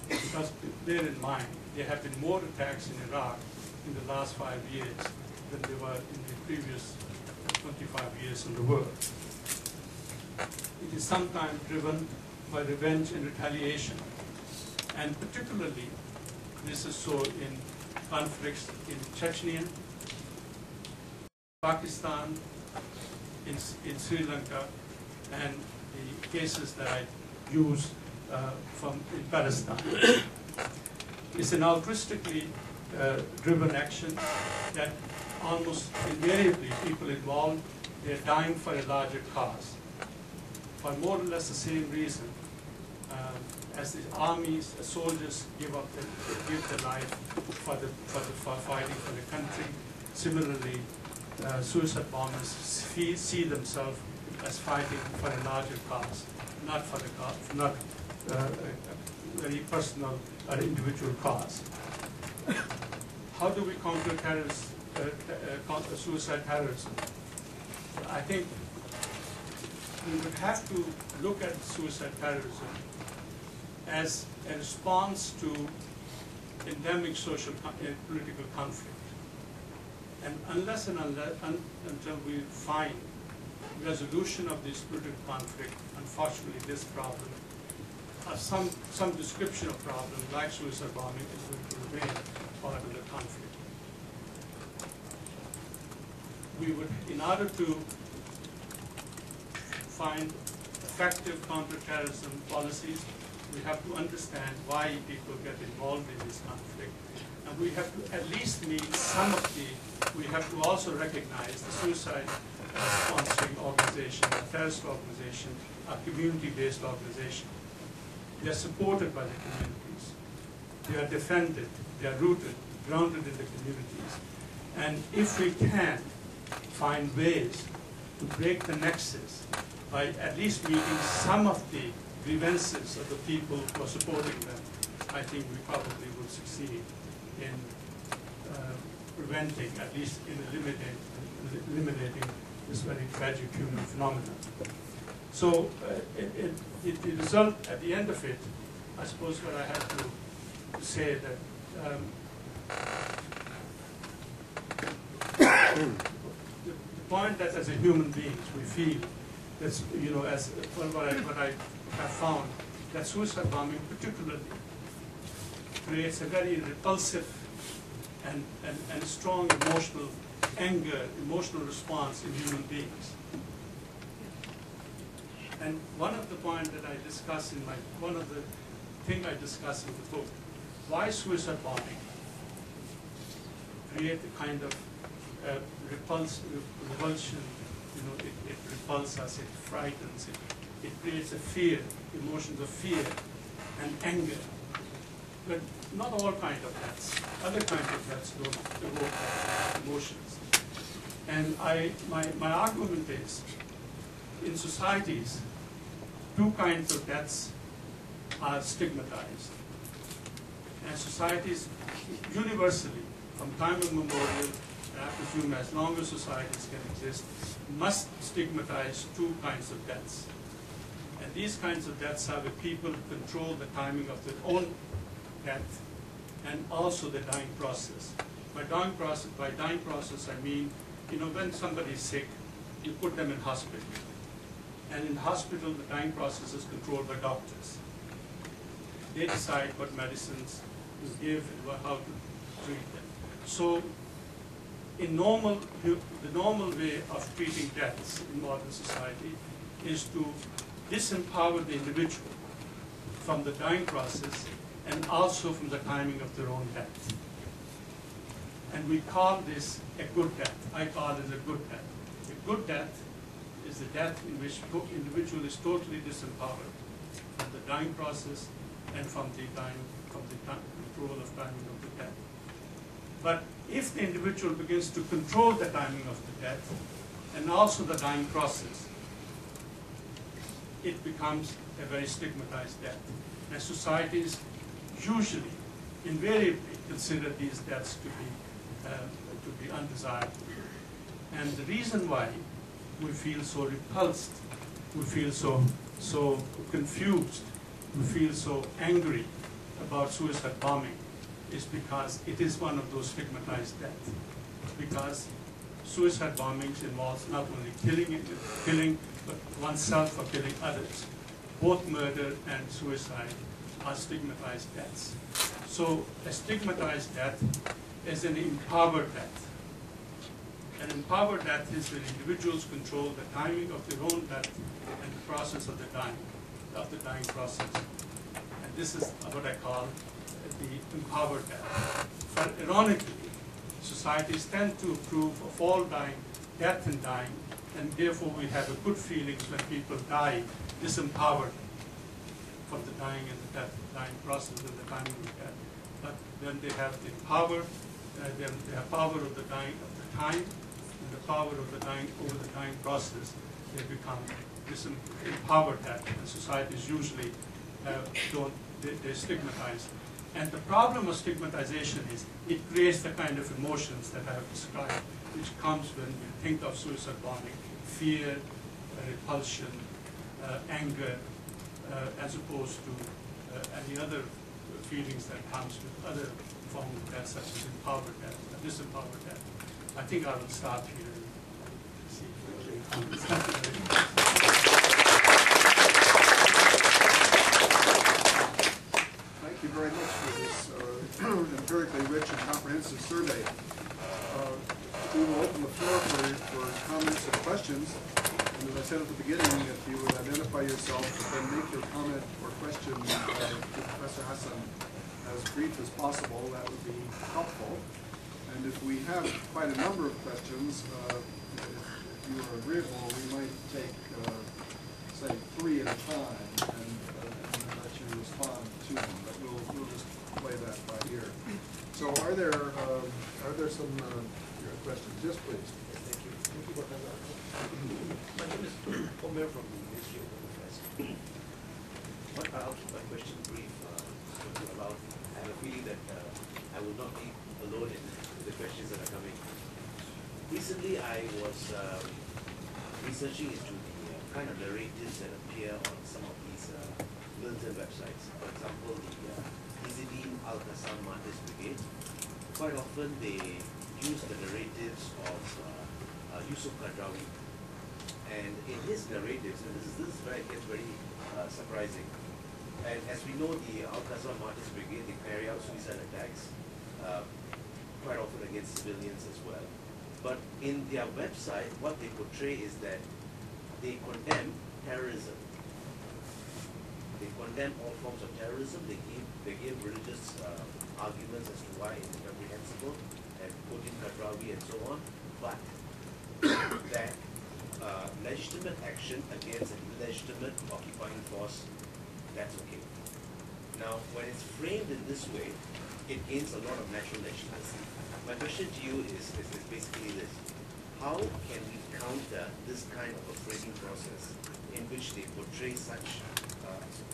Because bear in mind, there have been more attacks in Iraq in the last 5 years than there were in the previous 25 years in the world. It is sometimes driven by revenge and retaliation. And particularly, this is so in conflicts in Chechnya, Pakistan, in Sri Lanka, and the cases that I use in Palestine. It's an altruistically driven action that almost invariably people involved, they're dying for a larger cause. For more or less the same reason as the armies, the soldiers give their life for fighting for the country. Similarly, suicide bombers see themselves as fighting for a larger cause, not for a very personal or individual cause. How do we counter suicide terrorism? I think we would have to look at suicide terrorism as a response to endemic social political conflict. And unless and until we find resolution of this political conflict, unfortunately this problem, or some description of problem like suicide bombing is going to remain part of the conflict. We would, in order to find effective counterterrorism policies, we have to understand why people get involved in this conflict. And we have to at least meet some of we have to also recognize the suicide sponsoring organization, a terrorist organization, a community-based organization. They are supported by the communities. They are defended. They are rooted, grounded in the communities. And if we can find ways to break the nexus by at least meeting some of the grievances of the people who are supporting them, I think we probably will succeed in preventing, at least in eliminating this very tragic human phenomenon. So the result at the end of it, I suppose what I have to say that the point that as a human beings we feel that's, you know, as what I have found, that suicide bombing particularly creates a very repulsive and strong emotional anger, emotional response in human beings. And one of the points that I discuss in one of the things I discuss in the book, why suicide bombing create a kind of revulsion, you know, it repulses us, it frightens, it creates a fear, emotions of fear and anger. But not all kinds of deaths. Other kinds of deaths don't evoke emotions. And my argument is, in societies, two kinds of deaths are stigmatized. And societies universally, from time immemorial, and I presume as long as societies can exist, must stigmatize two kinds of deaths. And these kinds of deaths are where people control the timing of their own death and also the dying process. By dying process, I mean, you know, when somebody is sick, you put them in hospital. And in hospital, the dying process is controlled by doctors. They decide what medicines to give and how to treat them. So, the normal way of treating deaths in modern society is to disempower the individual from the dying process and also from the timing of their own death. And we call this a good death. I call it a good death. A good death is a death in which the individual is totally disempowered from the dying process and from the control of timing of the death. But if the individual begins to control the timing of the death and also the dying process, it becomes a very stigmatized death. And societies usually, invariably, consider these deaths to be undesirable. And the reason why we feel so repulsed, we feel so confused, we feel so angry about suicide bombing is because it is one of those stigmatized deaths. Because suicide bombings involves not only killing but oneself or killing others. Both murder and suicide are stigmatized deaths. So a stigmatized death is an empowered death. An empowered death is when individuals control the timing of their own death and the process of the dying process. And this is what I call the empowered death. But ironically, societies tend to approve of all death and dying, and therefore we have a good feelings when people die disempowered from the dying and the dying process and the timing of death. But when they have the power, they have power of the dying of the time, and the power of the dying over the dying process, they become disempowered death, and societies usually they stigmatize. And the problem of stigmatization is it creates the kind of emotions that I have described, which comes when you think of suicide bombing: fear, repulsion, anger, as opposed to any other feelings that comes with other forms of death, such as empowered death, disempowered death. I think I will stop here and see if Thank you very much for this empirically rich and comprehensive survey. We will open the floor for comments and questions. And as I said at the beginning, if you would identify yourself and make your comment or question to Professor Hassan as brief as possible, that would be helpful. And if we have quite a number of questions, if you are agreeable, we might take, say, 3 at a time and let you respond to them. But we'll just play that by ear. So are there some questions? Yes, please. Thank you. Thank you, Professor. My name is Omer from the Ministry of Home Affairs. I'll keep my question brief. I have a feeling that I will not be alone in the questions that are coming. Recently, I was researching into the kind of narratives that appear on some of these militant websites. For example, the Izidin Al-Qassam Martyrs Brigade. Quite often, they use the narratives of Yusuf Qadrawi. And in his narratives, and this is where it gets very surprising. And as we know, the Al-Qassam Martyrs Brigade, they carry out suicide attacks, quite often against civilians as well. But in their website, what they portray is that they condemn terrorism. They condemn all forms of terrorism. They give religious arguments as to why it's reprehensible, and quoting Qadrawi and so on. But that legitimate action against an illegitimate occupying force, that's okay. Now, when it's framed in this way, it gains a lot of natural legitimacy. My question to you is basically this: how can we counter this kind of a framing process in which they portray such,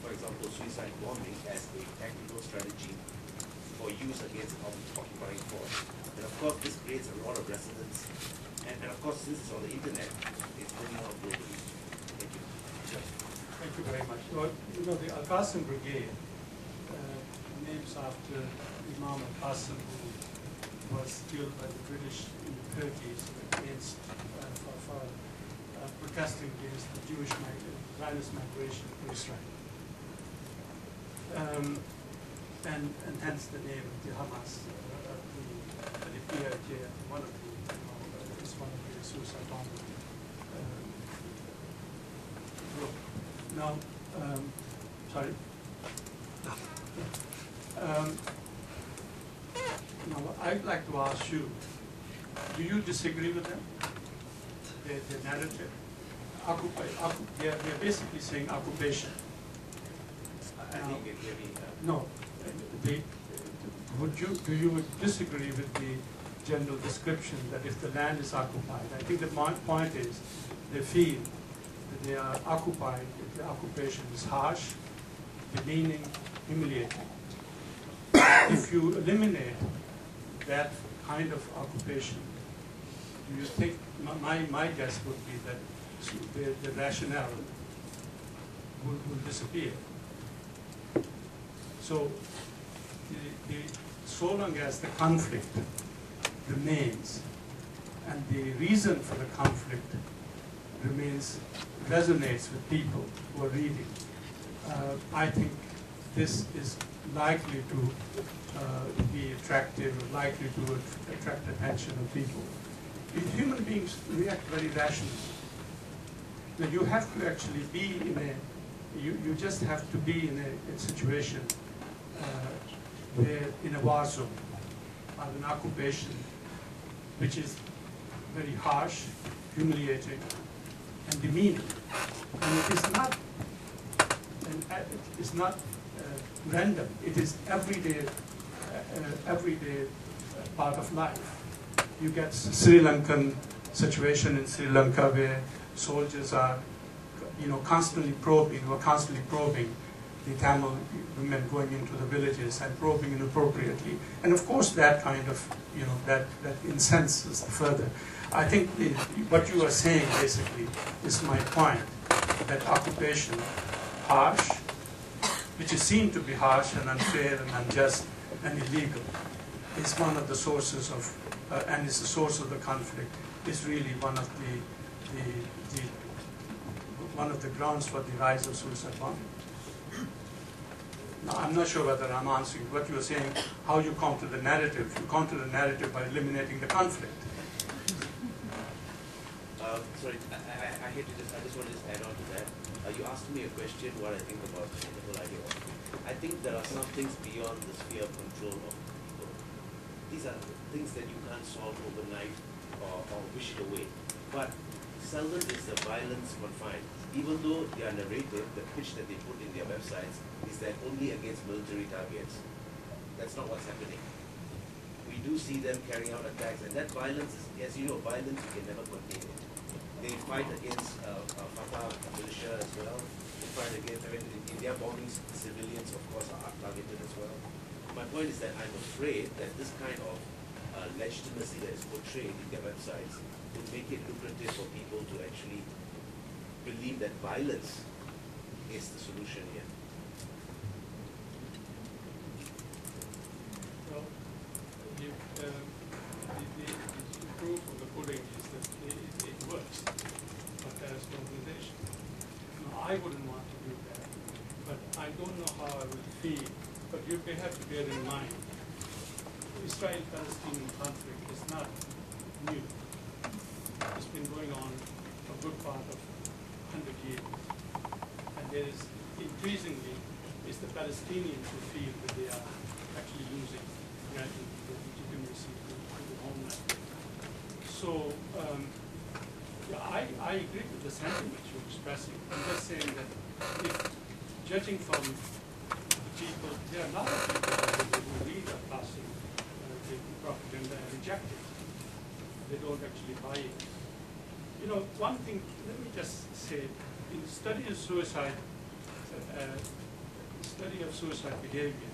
for example, suicide bombing as a tactical strategy for use against an occupying force? And of course, this creates a lot of resonance. And of course, since it's on the internet, it's bringing out globally. Thank you. Thank you very much. Well, you know, the Al-Qassam Brigade, names after Imam Al-Qassam, who was killed by the British in the 30s against, for protesting against the Jewish Zionist migration to Israel. And hence the name of the Hamas, the PIJ, one of the suicide bombing group. Now, sorry. Now, I'd like to ask you, do you disagree with them? The narrative? They're basically saying occupation. I think it really... No. Do you disagree with the general description that if the land is occupied? I think the point is they feel that they are occupied if the occupation is harsh, demeaning, humiliating. If you eliminate that kind of occupation, do you think, my guess would be that the rationale will disappear. So, so long as the conflict remains, and the reason for the conflict resonates with people who are reading, I think this is likely to be attractive, likely to attract attention of people. Human beings react very rationally. Now you have to actually be you just have to be in a situation where in a war zone or an occupation which is very harsh, humiliating, and demeaning. And it is not random. It is everyday part of life. You get Sri Lankan situation in Sri Lanka where soldiers are, constantly probing the Tamil women going into the villages and probing inappropriately. And of course that kind of, that incenses further. I think what you are saying basically is my point, that occupation, harsh, which is seen to be harsh and unfair and unjust and illegal, is one of the sources of, and is the source of the conflict, is really one of the grounds for the rise of suicide bombing. Now, I'm not sure whether I'm answering what you are saying, how you counter the narrative. You counter the narrative by eliminating the conflict. Sorry, I hate to I just want to add on to that. You asked me a question, what I think about the whole idea of. I think there are some things beyond the sphere of control of people. These are things that you can't solve overnight or wish it away. But seldom is the violence confined. Even though their narrative, the pitch that they put in their websites, is that only against military targets. That's not what's happening. We do see them carrying out attacks, and that violence is, as you know, violence you can never contain it. They fight against Fatah militia as well. They fight against, in their bombings, civilians, of course, are targeted as well. My point is that I'm afraid that this kind of legitimacy that is portrayed in their websites would make it lucrative for people to actually believe that violence is the solution here. Well, the proof of the pudding is that it works, but there's organization. Now, I wouldn't want to do that, but I don't know how I would feel. But you have to bear in mind, Israel-Palestinian conflict is not new. It's been going on for a good part of 100 years. And there is increasingly, it's the Palestinians who feel that they are actually losing gradually the legitimacy to the homeland. So, yeah, I agree with the sentiment you're expressing. I'm just saying that if, judging from the people, there are a lot of people who read a passing the propaganda and reject it. They don't actually buy it. One thing, let me just say, in the study of suicide behavior,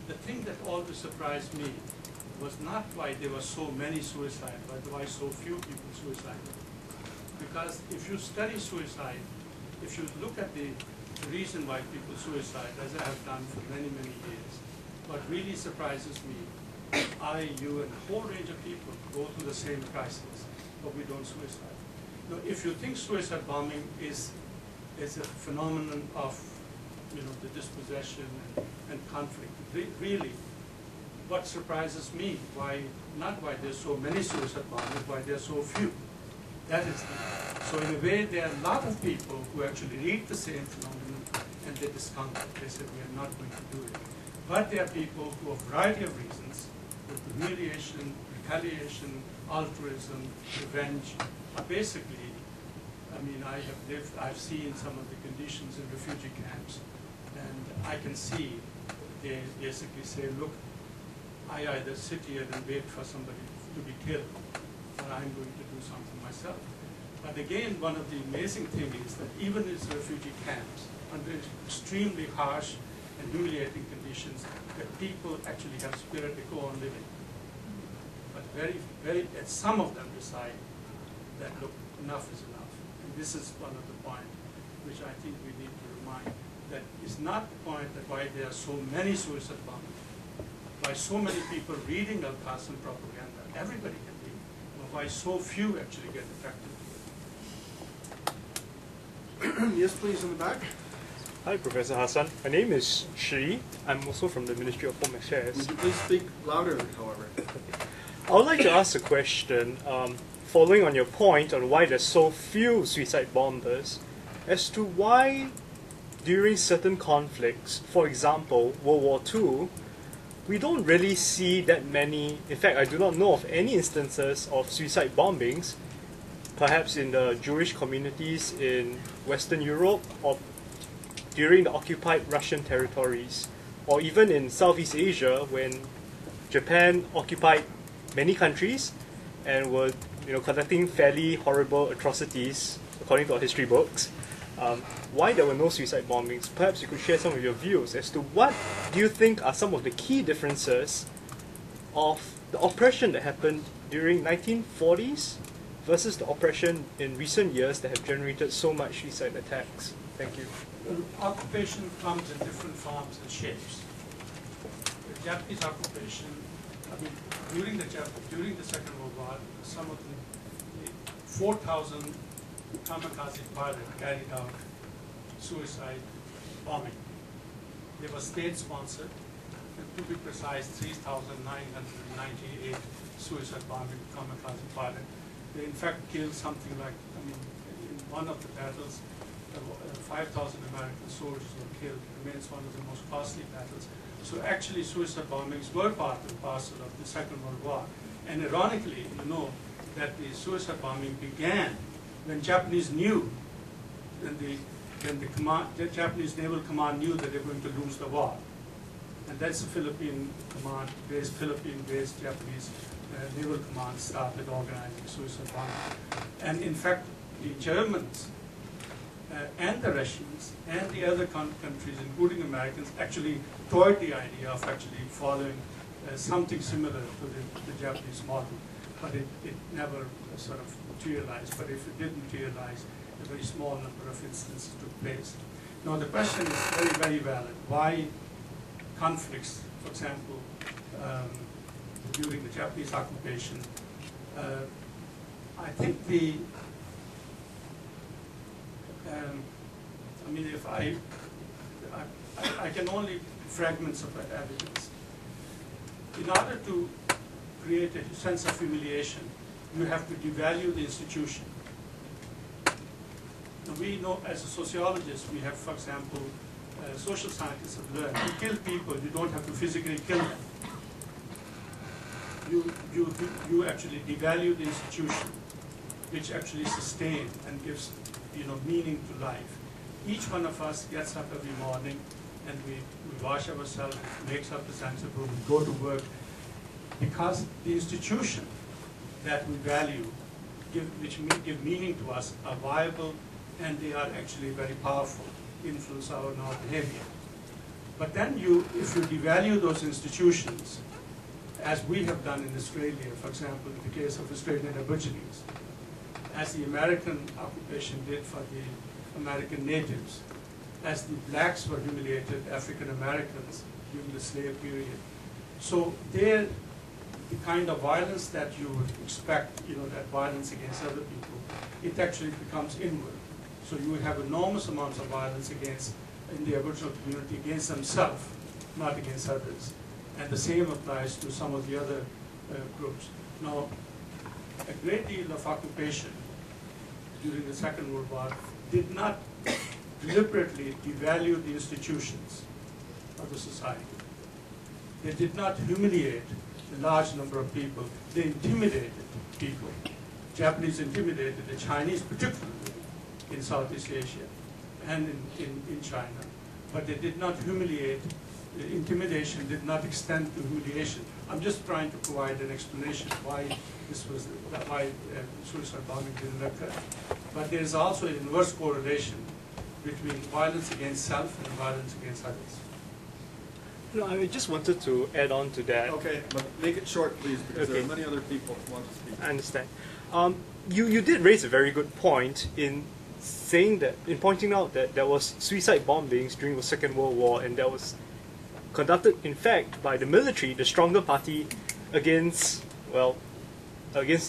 the thing that always surprised me was not why there were so many suicides, but why so few people suicided. Because if you study suicide, if you look at the reason why people suicide, as I have done for many, many years, what really surprises me, you, and a whole range of people go through the same crisis, but we don't suicide. Now, if you think suicide bombing is a phenomenon of, the dispossession and conflict, really, what surprises me, not why there's so many suicide bombers, why there's so few. That is so in a way, there are a lot of people who actually read the same phenomenon and they discount it. They say, we are not going to do it. But there are people who, for a variety of reasons, with humiliation, retaliation, altruism, revenge, are basically, I've seen some of the conditions in refugee camps, and I can see they basically say, look, I either sit here and wait for somebody to be killed, or I'm going to do something myself. But again, one of the amazing things is that even in refugee camps, under extremely harsh and humiliating conditions, that people actually have spirit to go on living. But some of them decide that, look, enough is enough. And this is one of the points which I think we need to remind, that it's not the point that why there are so many suicide bombings, why so many people reading Al-Qassam propaganda, everybody can read, but why so few actually get affected. Yes, please, in the back. Hi, Professor Hassan. My name is Shi. I'm also from the Ministry of Home Affairs. Would you please speak louder, however? I would like to ask a question, following on your point on why there's so few suicide bombers, as to why during certain conflicts, for example, World War II, we don't really see that many. In fact, I do not know of any instances of suicide bombings, perhaps in the Jewish communities in Western Europe or during the occupied Russian territories, or even in Southeast Asia when Japan occupied many countries and were conducting fairly horrible atrocities according to our history books. Why there were no suicide bombings? Perhaps you could share some of your views as to what do you think are some of the key differences of the oppression that happened during 1940s versus the oppression in recent years that have generated so much suicide attacks. Thank you. Occupation comes in different forms and shapes. The Japanese occupation, during the Second World War, some of the 4,000 kamikaze pilots carried out suicide bombing. They were state-sponsored, and to be precise, 3,998 suicide bombing kamikaze pilots. They in fact killed something like, in one of the battles, 5,000 American soldiers were killed. It remains one of the most costly battles. So actually suicide bombings were part and parcel of the Second World War. And ironically, you know that the suicide bombing began when Japanese knew, the Japanese Naval Command knew that they were going to lose the war. And that's the Philippine Philippine-based Japanese Naval Command started organizing suicide bombing. And in fact, the Germans and the Russians and the other countries, including Americans, actually toyed the idea of actually following something similar to the Japanese model. But it never sort of materialized. But if it did materialize, a very small number of instances took place. Now the question is very, very valid. Why conflicts, for example, during the Japanese occupation? I think if I can only fragments of evidence. In order to create a sense of humiliation, you have to devalue the institution. Now we know, as a sociologist, we have, for example, social scientists have learned, to kill people, you don't have to physically kill them. You actually devalue the institution, which actually sustains and gives meaning to life. Each one of us gets up every morning and we wash ourselves, makes up the sensible, we go to work, because the institution that we value, which give meaning to us, are viable, and they are actually very powerful, influence our behavior. But then if you devalue those institutions, as we have done in Australia, for example, in the case of Australian Aborigines, as the American occupation did for the American natives, as the blacks were humiliated, African Americans during the slave period. So the kind of violence that you would expect, that violence against other people, it actually becomes inward. So you have enormous amounts of violence in the Aboriginal community against themselves, not against others. And the same applies to some of the other groups. Now, a great deal of occupation during the Second World War did not deliberately devalue the institutions of the society. They did not humiliate a large number of people. They intimidated people. Japanese intimidated the Chinese, particularly in Southeast Asia and in China. But they did not humiliate. The intimidation did not extend to humiliation. I'm just trying to provide an explanation why suicide bombing didn't occur. But there is also an inverse correlation between violence against self and violence against others. No, I just wanted to add on to that. Okay, but make it short, please, because there Okay. are many other people who want to speak. I understand. You did raise a very good point in saying that, in pointing out that there was suicide bombings during the Second World War, and that was conducted, in fact, by the military, the stronger party, against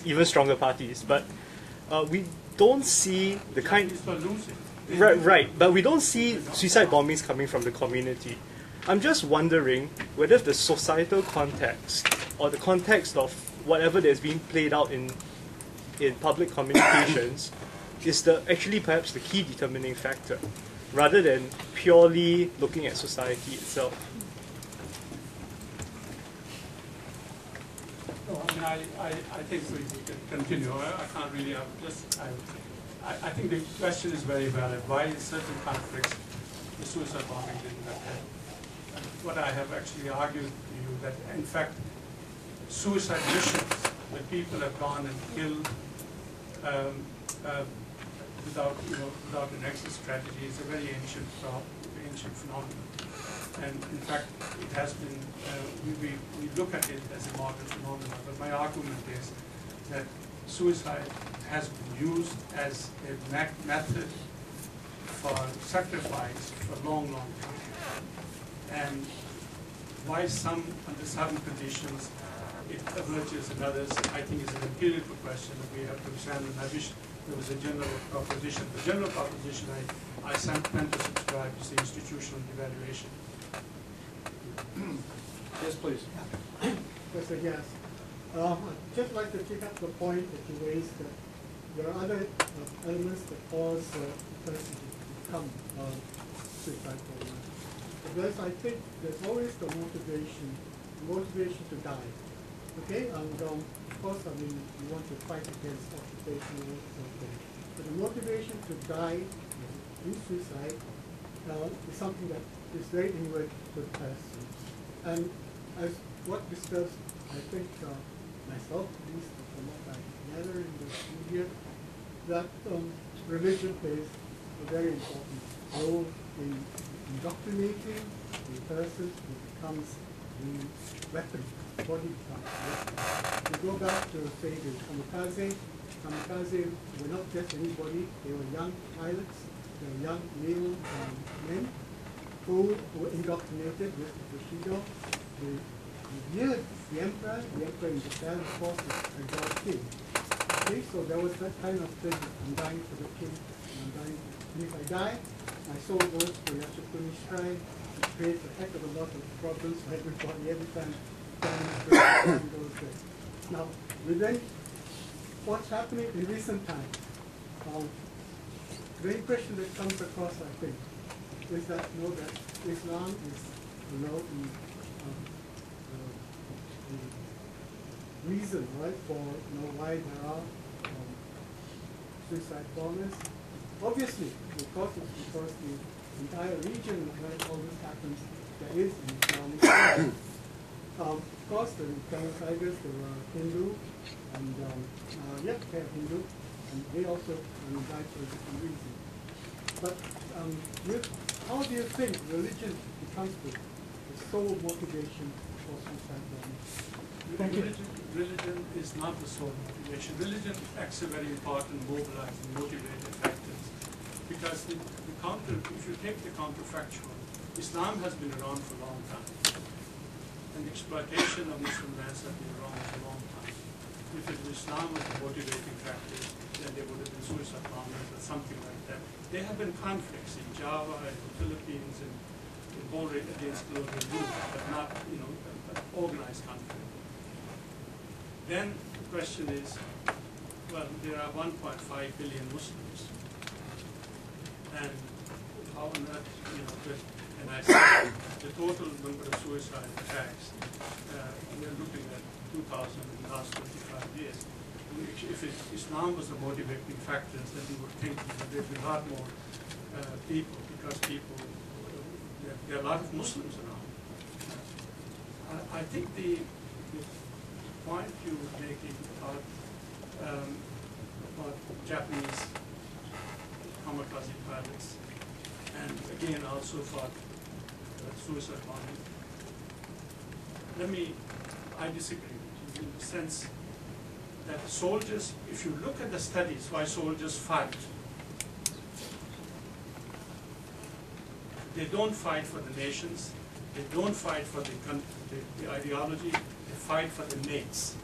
even stronger parties. But we don't see the kind. Japanese were losing. Right, but we don't see suicide bombings coming from the community. I'm just wondering whether the societal context or the context of whatever that's being played out in public communications is actually perhaps the key determining factor, rather than purely looking at society itself. No, I mean, I think we can continue. I can't really, I think the question is very valid. Why in certain conflicts the suicide bombing didn't occur? And what I have actually argued to you that, in fact, suicide missions, where people have gone and killed without an exit strategy, is a very ancient phenomenon. And in fact, it has been, we look at it as a modern phenomenon, but my argument is that suicide has been used as a method for sacrifice for a long, long time. And why some, under certain conditions, it emerges in others, I think is an empirical question that we have to examine. I wish there was a general proposition. The general proposition I tend to subscribe is the institutional devaluation. Yes, please. Professor, yes. I'd just like to pick up the point that you raised that there are other elements that cause a person to become suicide bomber. Because I think there's always the motivation to die. Okay, and of course, I mean, you want to fight against occupational something. But the motivation to die in suicide is something that is very inward to the person. And as what disturbs, I think, myself, at least from what I gather in the media, that religion plays a very important role in indoctrinating a person who becomes the weapon, body becomes the weapon. We go back to, say, the kamikaze. Kamikaze were not just anybody, they were young pilots, they were young male men who were indoctrinated with the Bushido. They revered the emperor in Japan, of course, is a god king. Okay, so there was that kind of thing, I'm dying for the king, I'm dying, and if I die, my soul goes to Yasukuni Shrine, it creates a heck of a lot of problems for everybody every time someone goes there. Now, within what's happening in recent times, the impression that comes across, I think, is that, that Islam is, the reason, right, for why there are suicide bombers. Obviously, because the entire region where all this happens, there is an Islamic side. Of course, the Tamil Tigers, they were Hindu, and they are Hindu, and they also died for a different reason. But how do you think religion becomes the sole motivation for suicide bombing? Religion is not the sole motivation. Religion acts a very important mobilizing, motivating factors. Because if you take the counterfactual, Islam has been around for a long time. And the exploitation of Muslim lands has been around for a long time. If Islam was the motivating factor, then there would have been suicide bombers or something like that. There have been conflicts in Java and the Philippines and against global youth, but not organized conflict. Then the question is, well, there are 1.5 billion Muslims, and how on earth, and I said the total number of suicide attacks, we're looking at 2,000 in the last 25 years. If Islam was the motivating factors, then you would think that there'd be a lot more people, because there are a lot of Muslims around. I think the point you were making about Japanese kamikaze pilots, and again also for suicide bombing, I disagree with you in the sense that soldiers, if you look at the studies why soldiers fight, they don't fight for the nations, they don't fight for the ideology, they fight for the mates.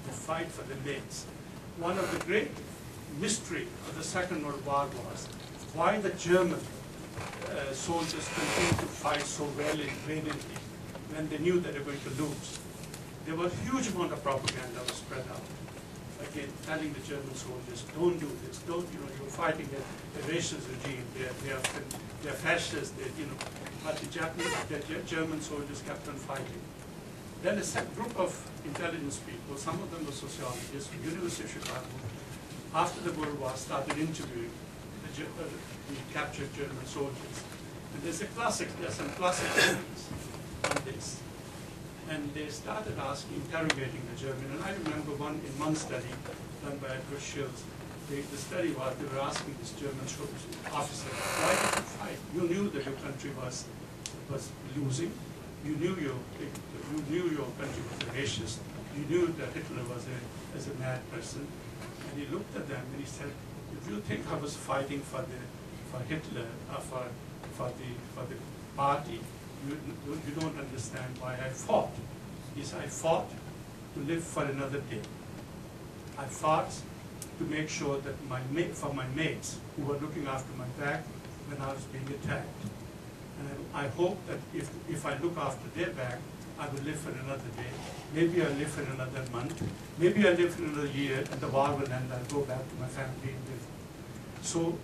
They fight for the mates. One of the great mystery of the Second World War was why the German soldiers continued to fight so valiantly when they knew that they were going to lose. There was a huge amount of propaganda was spread out, again, telling the German soldiers, don't do this, don't, you're fighting a racist regime, they're fascists, but the German soldiers kept on fighting. Then a group of intelligence people, some of them were sociologists from the University of Chicago, after the World War started interviewing the captured German soldiers. And there's some classic movies on this. And they started interrogating the German. And I remember one study done by Edward Schills. The study was, they were asking this German officer, why did you fight? You knew that your country was losing. You knew your country was a racist. You knew that Hitler was a mad person. And he looked at them and he said, if you think I was fighting for Hitler, for the party, you don't understand why I fought. He said, I fought to live for another day. I fought to make sure that for my mates who were looking after my back when I was being attacked. And I hope that if I look after their back, I will live for another day. Maybe I'll live for another month. Maybe I'll live for another year, and the war will end. I'll go back to my family and live. So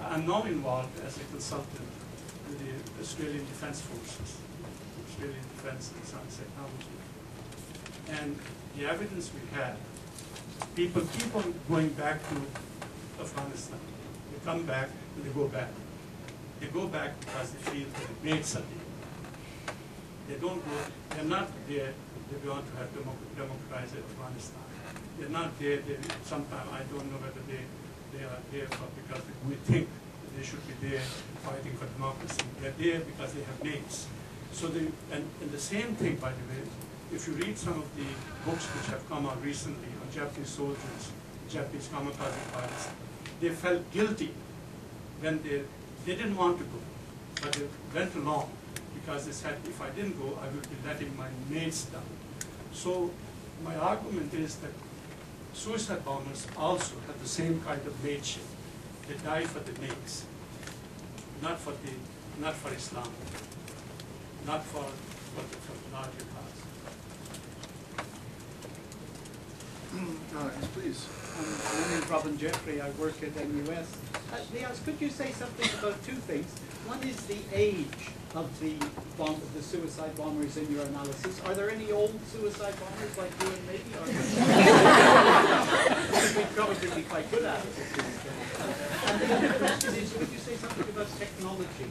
I'm now involved as a consultant with the Australian Defence Forces, Australian Defence and Science Technology. And the evidence we have, people keep on going back to Afghanistan. They come back and they go back. They go back because they feel that the mates are there. They don't go, they're not there, they want to have democratized Afghanistan. They're not there, sometimes I don't know whether they are there because we think that they should be there fighting for democracy. They're there because they have mates. So and the same thing, by the way, if you read some of the books which have come out recently on Japanese soldiers, Japanese kamikaze pilots, they felt guilty when they didn't want to go, but they went along because they said, if I didn't go, I would be letting my mates down. So my argument is that suicide bombers also have the same kind of mateship. They die for the mates, not for Islam, not for the larger cause. Yes, please. My name is Robin Jeffrey. I work at MUS. Niaz, could you say something about two things? One is the age of the suicide bombers in your analysis. Are there any old suicide bombers like you and me? We'd probably be quite good at it. And the other question is, could you say something about technology?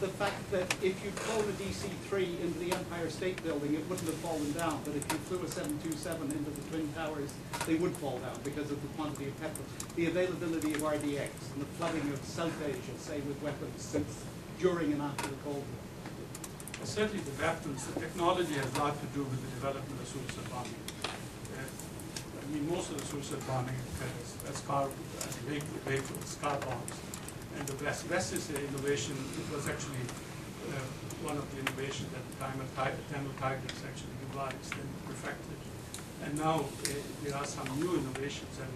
The fact that if you'd flown a DC-3 into the Empire State Building, it wouldn't have fallen down, but if you flew a 727 into the Twin Towers, they would fall down because of the quantity of petrol. The availability of RDX and the flooding of South Asia, say, with weapons since during and after the Cold War. Certainly the weapons, the technology has a lot to do with the development of suicide bombing. I mean, most of the suicide bombing as vehicles, car bombs. And the West is an innovation. It was actually one of the innovations at the time of Tamil Tigers actually devised and perfected. And now there are some new innovations, and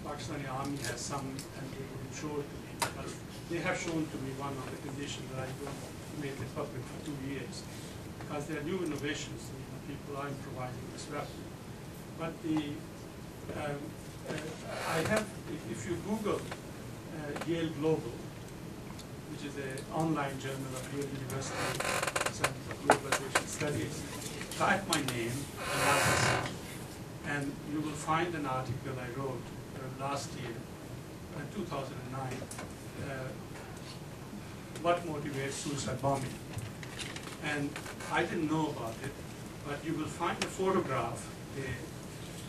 Pakistani Army has some, and they will show it to me because they have shown to me one of the conditions that I don't make it public for 2 years, because there are new innovations. People are improvising this weapon. But if you Google Yale Global, which is an online journal of Yale University Center for Globalization Studies, type my name and you will find an article I wrote last year, 2009, what motivates suicide bombing. And I didn't know about it, but you will find a photograph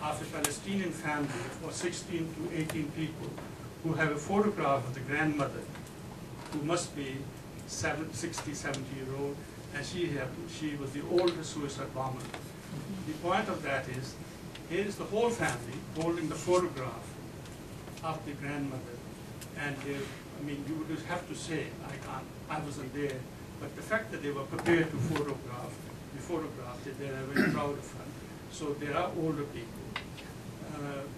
of a Palestinian family of 16 to 18 people who have a photograph of the grandmother, who must be 60, 70-year-old, and she was the oldest suicide bomber. The point of that is, here is the whole family holding the photograph of the grandmother, and I mean, you would just have to say, I wasn't there, but the fact that they were prepared to be photographed it, they are very proud of her. So there are older people.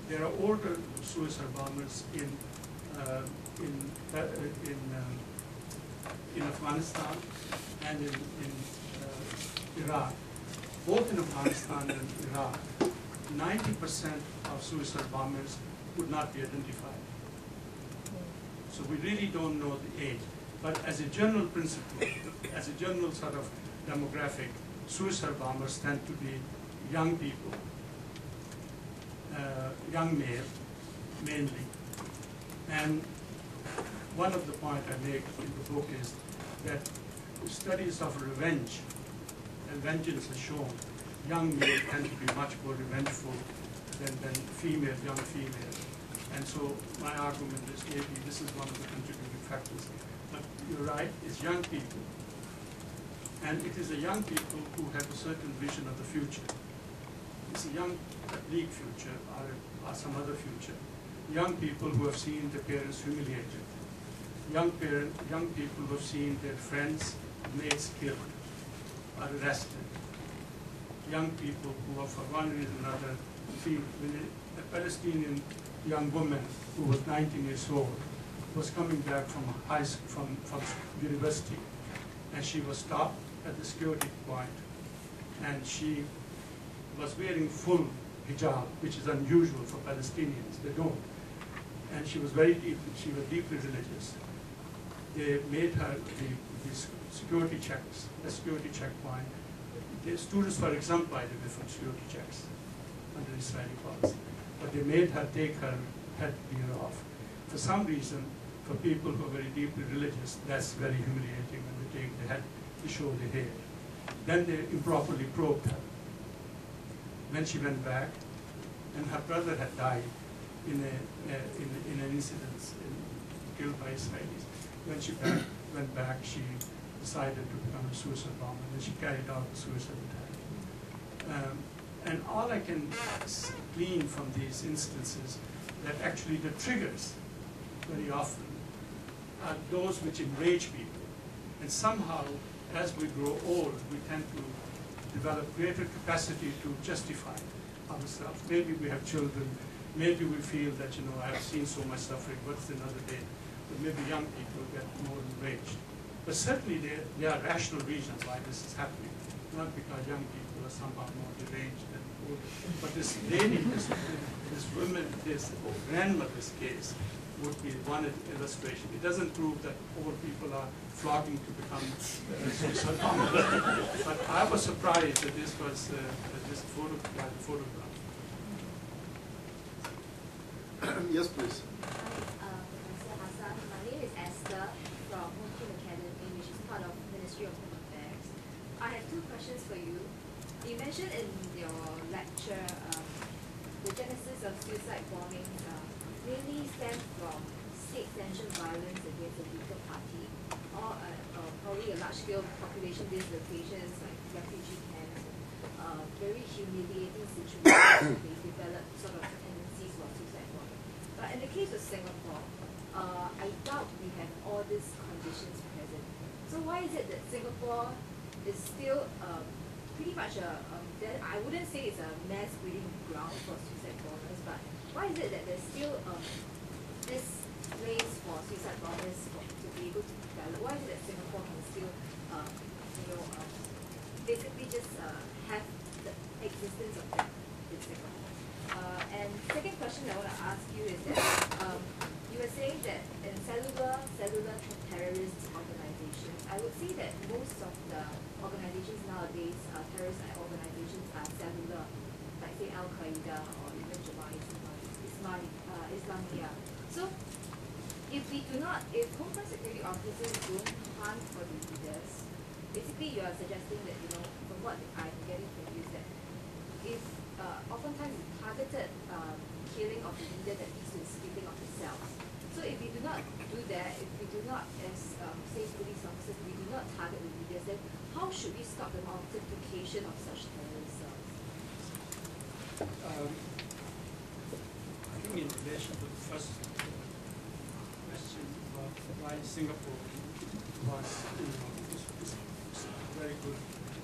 There are older suicide bombers in Afghanistan and in Iraq. Both in Afghanistan and Iraq, 90% of suicide bombers would not be identified. So we really don't know the age. But as a general principle, as a general sort of demographic, suicide bombers tend to be young people, young male, mainly. And one of the points I make in the book is that studies of revenge and vengeance have shown young male tend to be much more revengeful than young female. And so my argument is maybe this is one of the contributing factors. But you're right, it's young people. And it is the young people who have a certain vision of the future. It's a young bleak future or some other future. Young people who have seen their parents humiliated. Young people who have seen their friends, mates killed or arrested. Young people who have, for one reason or another, feel when a Palestinian young woman who was 19 years old was coming back from from university, and she was stopped at the security point, and she was wearing full hijab, which is unusual for Palestinians. They don't. And she was deeply religious. They made her the security checks, the security checkpoint. The students were exempt, by the way, from security checks under Israeli policy. But they made her take her headgear off. For some reason, for people who are very deeply religious, that's very humiliating when they take the head to show the hair. Then they improperly probed her. Then she went back, and her brother had died in an incident killed by Israelis. When she went back, she decided to become a suicide bomber, and she carried out the suicide attack. And all I can glean from these instances that actually the triggers very often are those which enrage people. And somehow, as we grow old, we tend to develop greater capacity to justify ourselves. Maybe we have children, maybe we feel that, I have seen so much suffering, what's another day? But maybe young people get more enraged. But certainly there are rational reasons why this is happening, not because young people are somehow more deranged than older. But this lady, this woman, this grandmother's case would be one illustration. It doesn't prove that old people are flocking to become suicide bombers. But I was surprised that this was this photograph. Yes, please. Professor Hassan. My name is Esther from Moonkin Academy, which is part of Ministry of Home Affairs. I have two questions for you. You mentioned in your lecture the genesis of suicide bombings mainly stems from state-sanctioned violence against a weaker party, or probably a large-scale population dislocations like refugee camps, very humiliating situations. They develop sort of tendencies for suicide bombing. But in the case of Singapore, I doubt we have all these conditions present. So why is it that Singapore is still pretty much I wouldn't say it's a mass breeding ground for suicide bombers, but why is it that there's still this place for suicide bombers to be able to develop? Why is it that Singapore can still, basically just have the existence of that in Singapore? And second question I want to ask you is that you were saying that in cellular terrorist organizations, I would say that most of the organizations nowadays, terrorist organizations, are cellular, like say Al Qaeda or even Jamaat Islamiyah. So if Homeland Security officers don't hunt for the leaders, basically you are suggesting that, from what I'm getting from you, is that if oftentimes it's targeted killing of the leader that leads to the splitting of the cells. So if we do not do that, if we do not, as say police officers, we do not target the leaders, then how should we stop the multiplication of such terrorist cells? I think in relation to the first question about why Singapore was, is very good,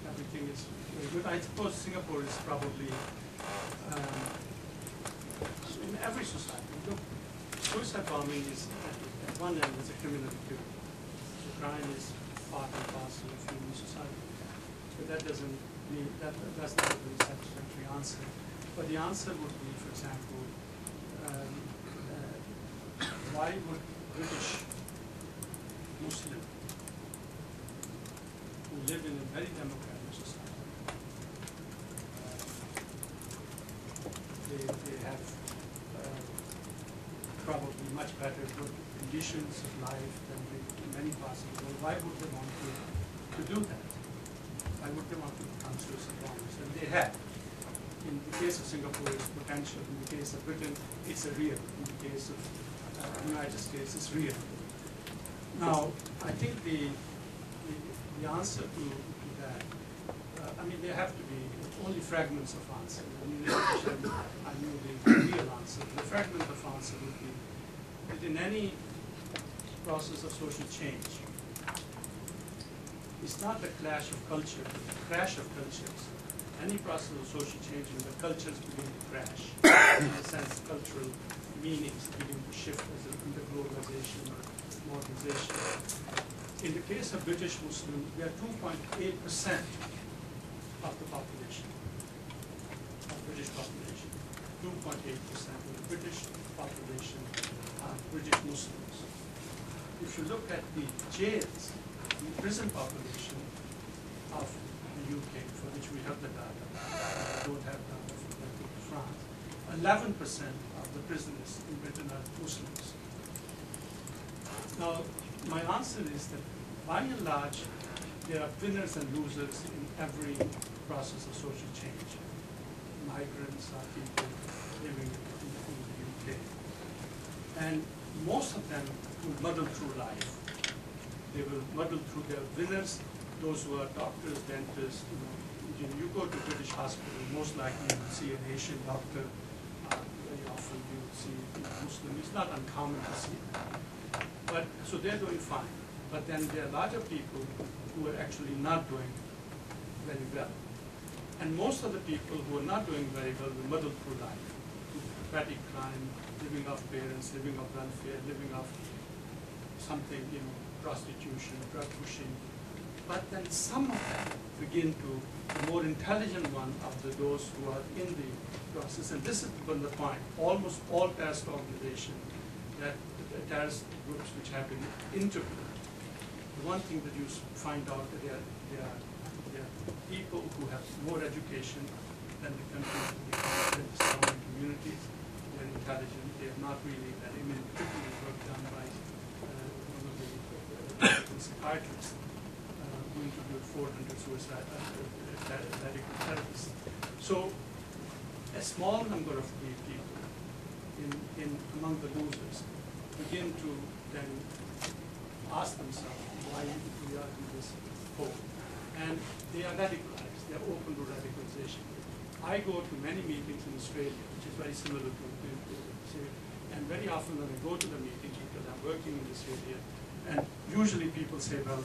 everything is very good. I suppose Singapore is probably, in every society, look, suicide bombing is, at one end, is a criminal activity. So crime is part and parcel of human society. But that doesn't mean, that's not a very satisfactory answer. But the answer would be, for example, why would British Muslim who live in a very democratic society, they have probably much better good conditions of life than in many parts of the world. Why would they want to do that? Why would they want to become suicide bombers? And they have. In the case of Singapore, it's potential. In the case of Britain, it's a real. In the case of the United States, it's real. Now, I think the answer to that, I mean, there have to be only fragments of answer. I mean, I knew the real answer. The fragment of answer would be that in any process of social change, it's not the clash of culture, but the crash of cultures. Any process of social change, when the cultures begin to crash, in the sense cultural meanings begin to shift as under globalization or modernization. In the case of British Muslims, we are 2.8% of the population, of British population. 2.8% of the British population are British Muslims. If you look at the jails, the prison population of the UK, for which we have the data, we don't have data for France, 11% of the prisoners in Britain are Muslims. Now, my answer is that by and large, there are winners and losers in every process of social change. Migrants are people living in the UK. And most of them will muddle through life. They will muddle through their winners, those who are doctors, dentists. You go to British hospital, most likely you will see an Asian doctor. Very often you will see a Muslim. It's not uncommon to see that. But, so they're doing fine. But then there are larger people who are actually not doing very well. And most of the people who are not doing very well will muddle through life. Petty crime, living off parents, living off welfare, living off something, prostitution, drug pushing. But then some of them begin to, the more intelligent one of those who are in the process, and this is the point, almost all terrorist organizations, that terrorist groups which have been interviewed, the one thing that you find out that there are people who have more education than the countries in the surrounding communities. They're intelligent. They are not really that. I mean, particularly work done by one of the psychiatrists who interviewed 400 suicide radical therapists. So, a small number of the people among the losers begin to then ask themselves why we are in this hole. And they are radicalized. They are open to radicalization. I go to many meetings in Australia, which is very similar to Syria. And very often when I go to the meetings, because I'm working in this area, and usually people say, well,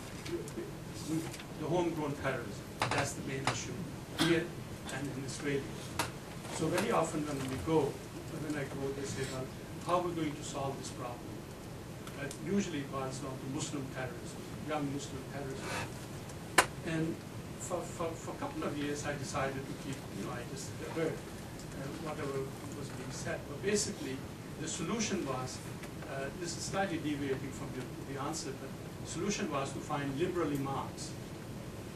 the homegrown terrorism, that's the main issue here and in Australia. So very often when I go, they say, well, how are we going to solve this problem? That usually boils down to Muslim terrorism, young Muslim terrorism. And for a couple of years, I decided to keep, I just heard whatever was being said. But basically, the solution was, this is slightly deviating from the answer, but the solution was to find liberal imams.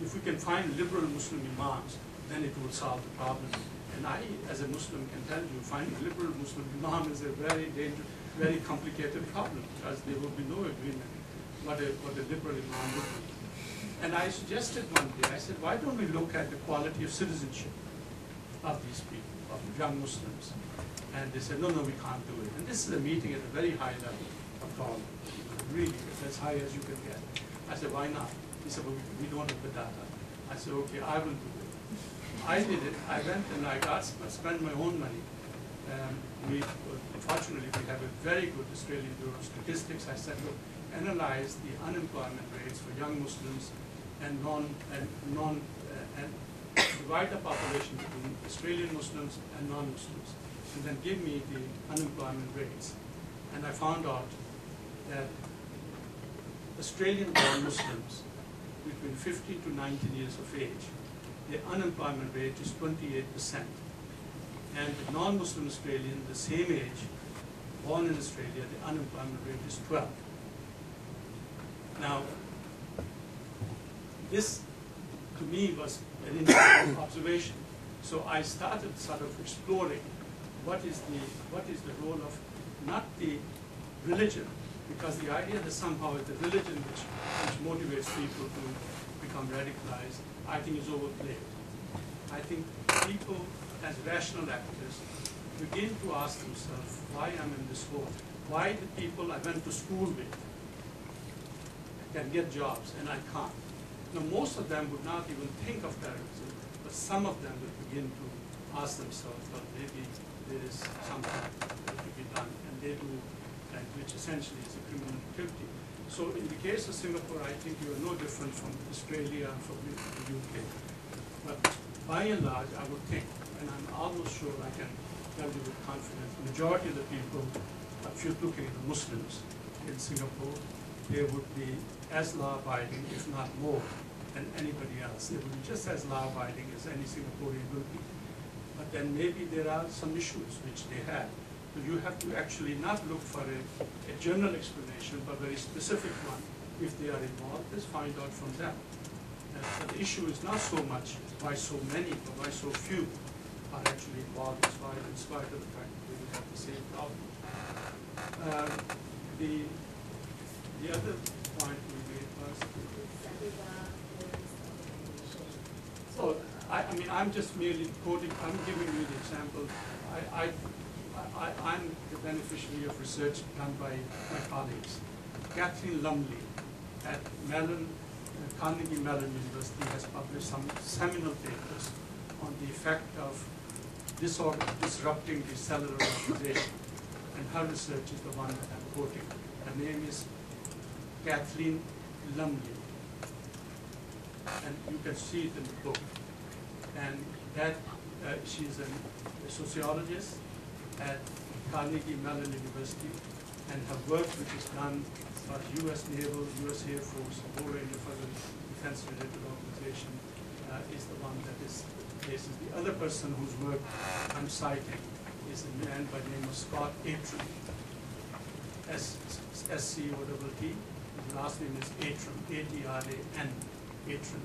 If we can find liberal Muslim imams, then it will solve the problem. And I, as a Muslim, can tell you, finding a liberal Muslim imam is a very dangerous, very complicated problem, because there will be no agreement what a liberal imam would be. And I suggested one day, I said, why don't we look at the quality of citizenship of these people, of young Muslims? And they said, no, we can't do it. And this is a meeting at a very high level. tall, really, as high as you can get. I said, why not? He said, well, we don't have the data. I said, okay, I will do it. I did it. I went and I spent my own money. Fortunately, we have a very good Australian Bureau of Statistics. I said, look, analyze the unemployment rates for young Muslims and divide the population between Australian Muslims and non-Muslims, and then give me the unemployment rates. And I found out that Australian-born Muslims between 15 to 19 years of age, the unemployment rate is 28%. And the non-Muslim Australian, the same age, born in Australia, the unemployment rate is 12. Now, this to me was an interesting observation. So I started sort of exploring what is the role of not the religion, because the idea that somehow it's the religion which motivates people to become radicalized, I think is overplayed. I think people as rational actors begin to ask themselves why I'm in this world, why the people I went to school with can get jobs and I can't. Now, most of them would not even think of terrorism, but some of them would begin to ask themselves, well, maybe there is something that could be done, and they do, and which essentially is a criminal activity. So in the case of Singapore, I think you are no different from Australia and from the UK. But by and large, I would think, and I'm almost sure I can tell you with confidence, the majority of the people, if you're looking at the Muslims in Singapore, they would be as law-abiding, if not more, than anybody else. They would be just as law-abiding as any Singaporean will be. But then maybe there are some issues which they have. So you have to actually not look for a general explanation, but a very specific one. If they are involved, let's find out from them. But the issue is not so much why so many, but why so few are actually involved in spite of the fact that they will have the same problem. The other point we made was, so I mean, I'm just merely quoting, I'm giving you the example. I'm the beneficiary of research done by my colleagues. Kathleen Lumley at Carnegie Mellon University has published some seminal papers on the effect of disrupting the cellular organization. And her research is the one that I'm quoting. Her name is Kathleen Lumley. And you can see it in the book. And that she's a sociologist at Carnegie Mellon University, and her work, which is done by U.S. Naval, U.S. Air Force, a whole range of other defense-related organization, is the one that is basis. The other person whose work I'm citing is a man by the name of Scott Atran, S-C-O-T-T. His last name is Atran, A-T-R-A-N, Atran.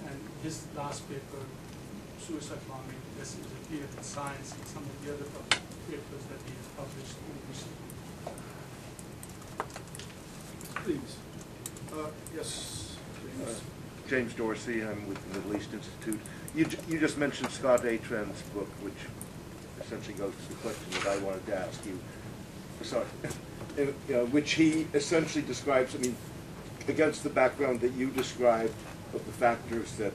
And his last paper, Suicide Bombing, this is appeared in Science and some of the other papers that he has published recently. Please. Yes, James. James Dorsey, I'm with the Middle East Institute. You just mentioned Scott Atran's book, which essentially goes to the question that I wanted to ask you. Sorry. Which he essentially describes, I mean, against the background that you described of the factors that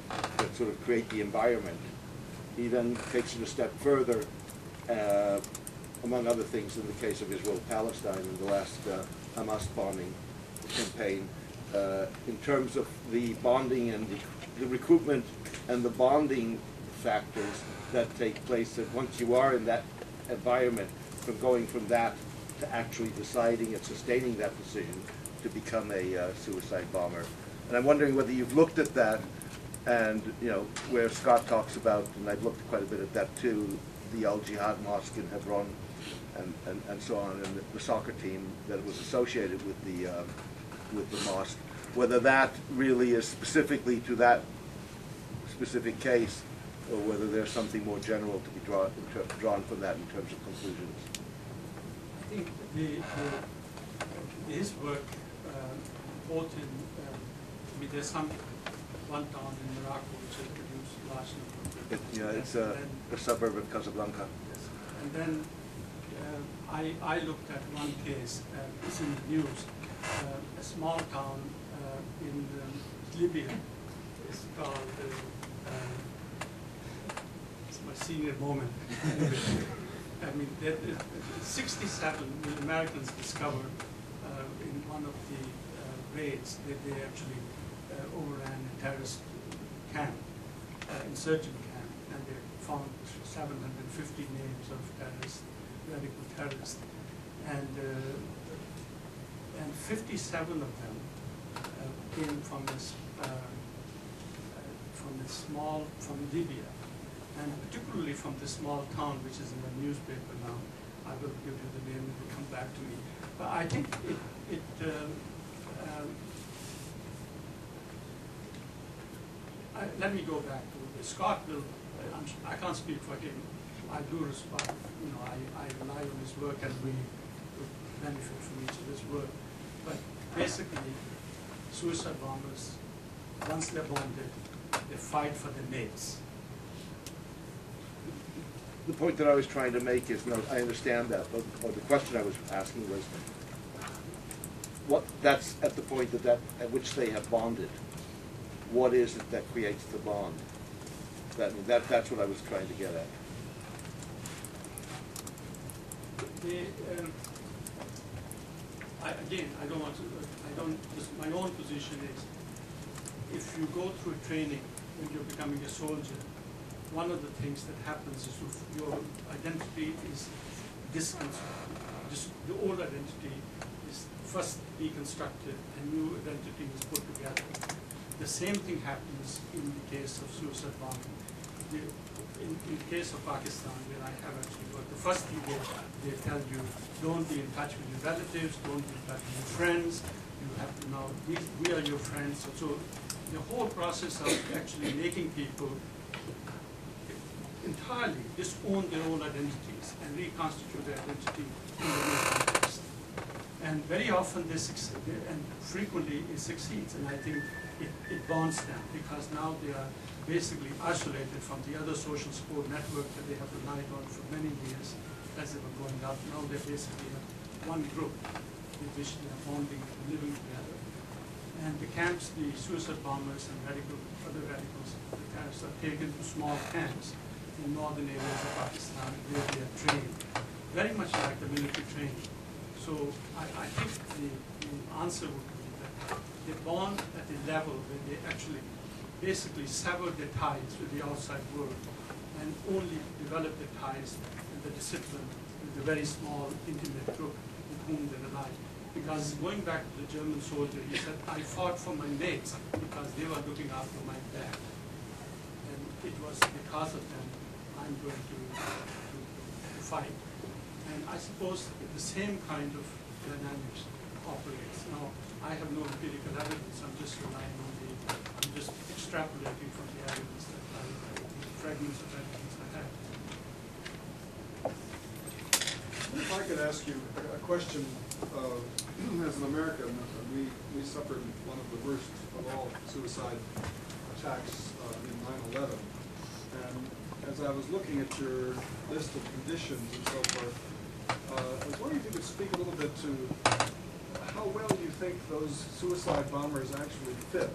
sort of create the environment. He then takes it a step further, among other things, in the case of Israel-Palestine in the last Hamas bombing campaign, in terms of the bonding and the recruitment and the bonding factors that take place, that once you are in that environment, from going from that to actually deciding and sustaining that decision to become a suicide bomber. And I'm wondering whether you've looked at that, and where Scott talks about, and I've looked quite a bit at that too, the Al Jihad Mosque in Hebron, and so on, and the soccer team that was associated with the mosque. Whether that really is specifically to that specific case, or whether there's something more general to be drawn from that in terms of conclusions. I think his work, both in, there's one town in Morocco which has produced large number of It's a suburb of Casablanca. Yes. And then I looked at one case, it's in the news, a small town in Libya. It's called, it's my senior moment. I mean, 67 Americans discovered in one of the raids that they actually overran a terrorist camp, insurgent camp, and they found 750 names of terrorists, radical terrorists, and 57 of them came from this from Libya, and particularly from this small town, which is in the newspaper now. I will give you the name; it will come back to me. But I think let me go back to Scott. I can't speak for him. I do respect. I rely on his work, and we benefit from each of his work. But basically, suicide bombers, once they're bonded, they fight for their mates. The point that I was trying to make is, no, I understand that, but the question I was asking was, that's at the point at which they have bonded. What is it that creates the bond? That's what I was trying to get at. My own position is, if you go through training when you're becoming a soldier, one of the things that happens is your identity is disconstructed. The old identity is first deconstructed, and new identity is put together. The same thing happens in the case of suicide bombing. In the case of Pakistan, where I have actually worked, the first thing they tell you, don't be in touch with your relatives, don't be in touch with your friends. You have to know, we are your friends. So the whole process of actually making people entirely disown their own identities and reconstitute their identity in the new context. And very often they succeed, and frequently it succeeds. And I think it bonds them, because now they are basically isolated from the other social support network that they have relied on for many years as they were growing up. Now they basically have one group with which they are bonding and living together. And the camps, the suicide bombers and other radicals, the terrorists are taken to small camps in northern areas of Pakistan where they are trained, very much like the military training. So I think the answer would be that they bond at a level where they actually basically sever their ties with the outside world and only develop the ties and the discipline with the very small, intimate group with whom they rely. Because going back to the German soldier, he said, I fought for my mates because they were looking after my back. And it was because of them I'm going to fight. And I suppose the same kind of dynamics operates. Now, I have no empirical evidence, I'm just relying on I'm just extrapolating from the evidence that fragments of evidence I have. If I could ask you a question, as an American, we suffered one of the worst of all suicide attacks in 9/11. And as I was looking at your list of conditions and so forth, I was wondering if you could speak a little bit to how well you think those suicide bombers actually fit.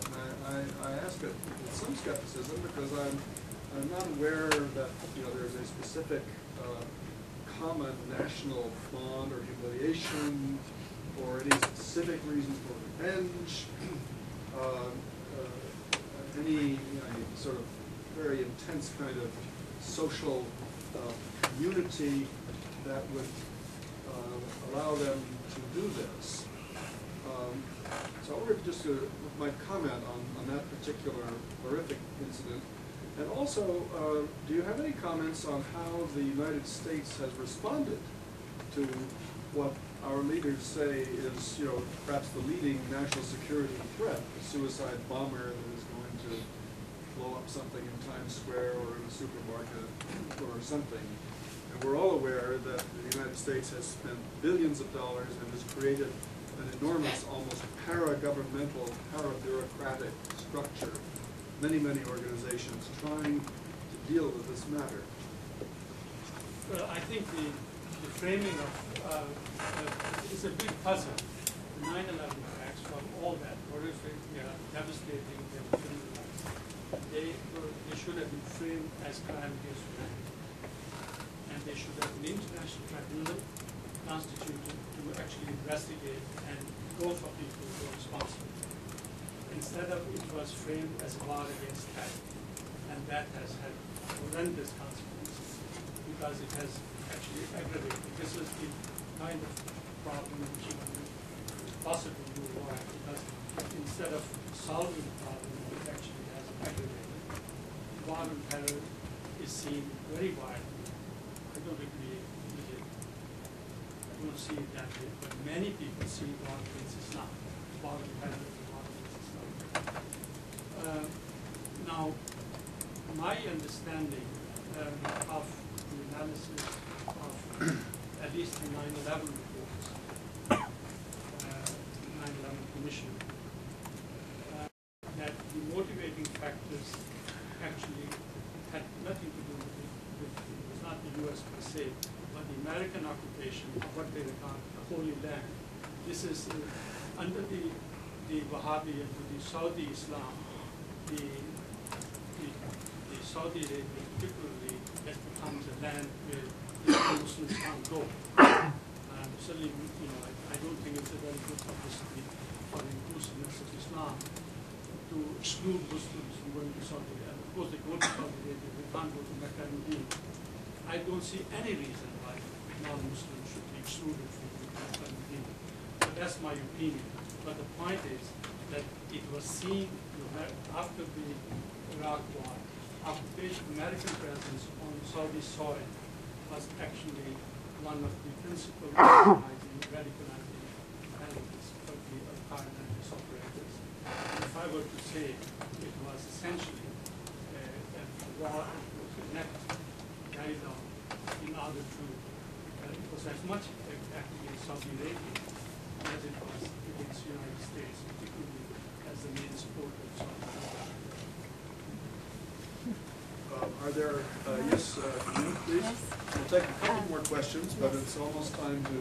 And I ask it with some skepticism because I'm not aware that there's a specific common national bond or humiliation or any specific reason for revenge, any sort of very intense kind of social community that would allow them to do this. So I wonder if you just might comment on that particular horrific incident. And also, do you have any comments on how the United States has responded to what our leaders say is, perhaps the leading national security threat, a suicide bomber that is going to blow up something in Times Square or in a supermarket or something? And we're all aware that the United States has spent billions of dollars and has created an enormous, almost para-governmental, para-bureaucratic structure, many organizations trying to deal with this matter. Well, I think the framing of, it's a big puzzle. The 9/11 attacks, from all that horrific, devastating, they were criminalized. They should have been framed as crime against humanity. And they should have an international tribunal constituted to actually investigate and go for people who are responsible. Instead of it was framed as a war against terror. And that has had horrendous consequences because it has actually aggravated. This is the kind of problem which you can possibly do war because instead of solving the problem, it actually has aggravated. War and terror is seen very widely. I don't agree with it. I don't see it that way, but many people see war against Islam. War and terror is war against Islam. Now, my understanding of the analysis of at least the 9/11 reports, 9/11 Commission, that the motivating factors actually had nothing to do with it was not the U.S. per se, but the American occupation of what they regard the Holy Land. This is under the Wahhabi and the Saudi Islam, the Saudi Arabia particularly has becomes a land where the Muslims can't go. Certainly, I don't think it's a very good publicity for the inclusiveness of Islam to exclude Muslims from going to Saudi Arabia. Of course, they go to Saudi Arabia, they can't go to Mecca and Medina. I don't see any reason why non-Muslims should be excluded from Mecca and Medina. So that's my opinion. But the point is that it was seen after the Iraq War, American presence on Saudi soil was actually one of the principal radicalizing elements for the Al-Qaeda and its operators. And if I were to say it was essentially a war to connect, carried on in order to, it was as much act against Saudi Arabia as it was against the United States, particularly as the main supporter of Saudi Arabia. Are there, yes, you, please? We'll take a couple more questions, but it's almost time to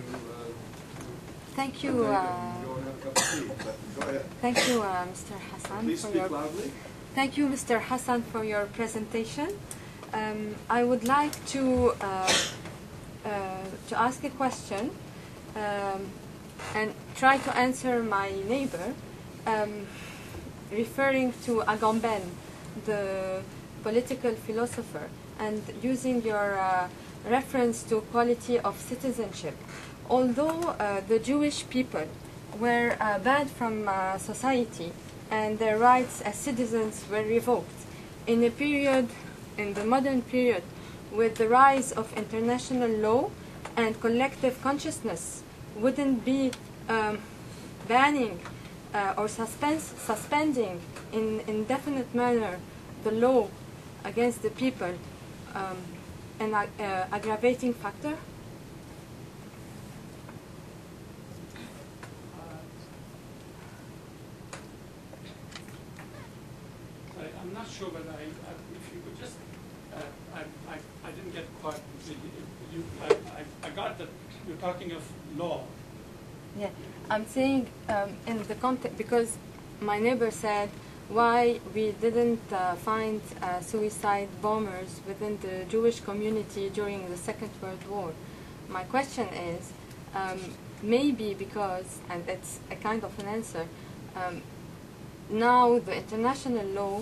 thank you. go and have a cup of tea, but go ahead. Thank you, Mr. Hassan. Please speak loudly. Thank you, Mr. Hassan, for your presentation. I would like to ask a question and try to answer my neighbor, referring to Agamben, the political philosopher, and using your reference to quality of citizenship. Although the Jewish people were banned from society and their rights as citizens were revoked, in the modern period, with the rise of international law and collective consciousness, wouldn't be banning or suspending in indefinite manner the law against the people an aggravating factor? I'm not sure whether if you could just, I didn't get quite completely. I got that you're talking of law. Yeah, I'm saying in the context, because my neighbor said why we didn't find suicide bombers within the Jewish community during the Second World War. My question is, maybe because, and it's a kind of an answer, now the international law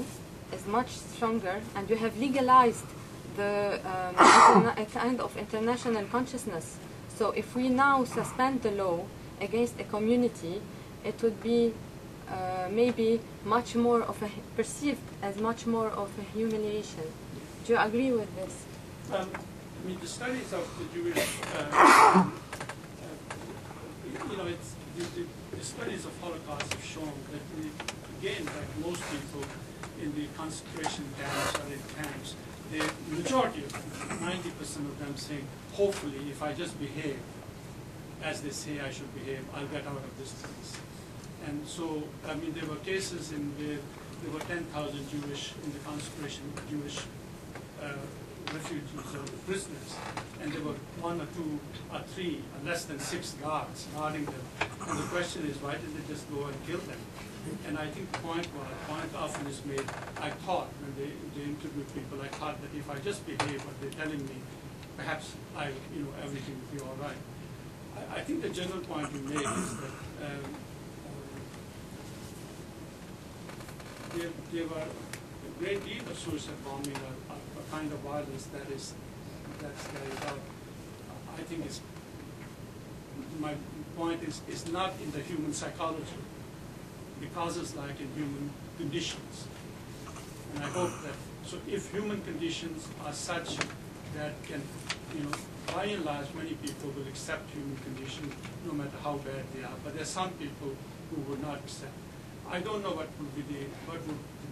is much stronger and you have legalized the a kind of international consciousness. So if we now suspend the law against a community, it would be maybe much more of a, perceived as much more of a humiliation. Do you agree with this? I mean, the studies of the Jewish, it's the studies of Holocaust have shown that, again, like most people in the concentration camps or in camps, the majority of them, 90% of them saying, hopefully, if I just behave as they say I should behave, I'll get out of this place. And so, I mean, there were cases in where there were 10,000 Jewish in the concentration Jewish refugees or prisoners, and there were 1 or 2 or 3 or less than 6 guards guarding them. And the question is, why did they just go and kill them? And I think the point often is made, I thought when they interview people, I thought that if I just behave what they're telling me, perhaps everything would be all right. I think the general point you made is that there were a great deal of suicide bombing, a kind of violence that's carried out. I think my point is not in the human psychology, because it's like in human conditions. And I hope that, so if human conditions are such that can, by and large, many people will accept human conditions no matter how bad they are, but there are some people who would not accept. I don't know what would the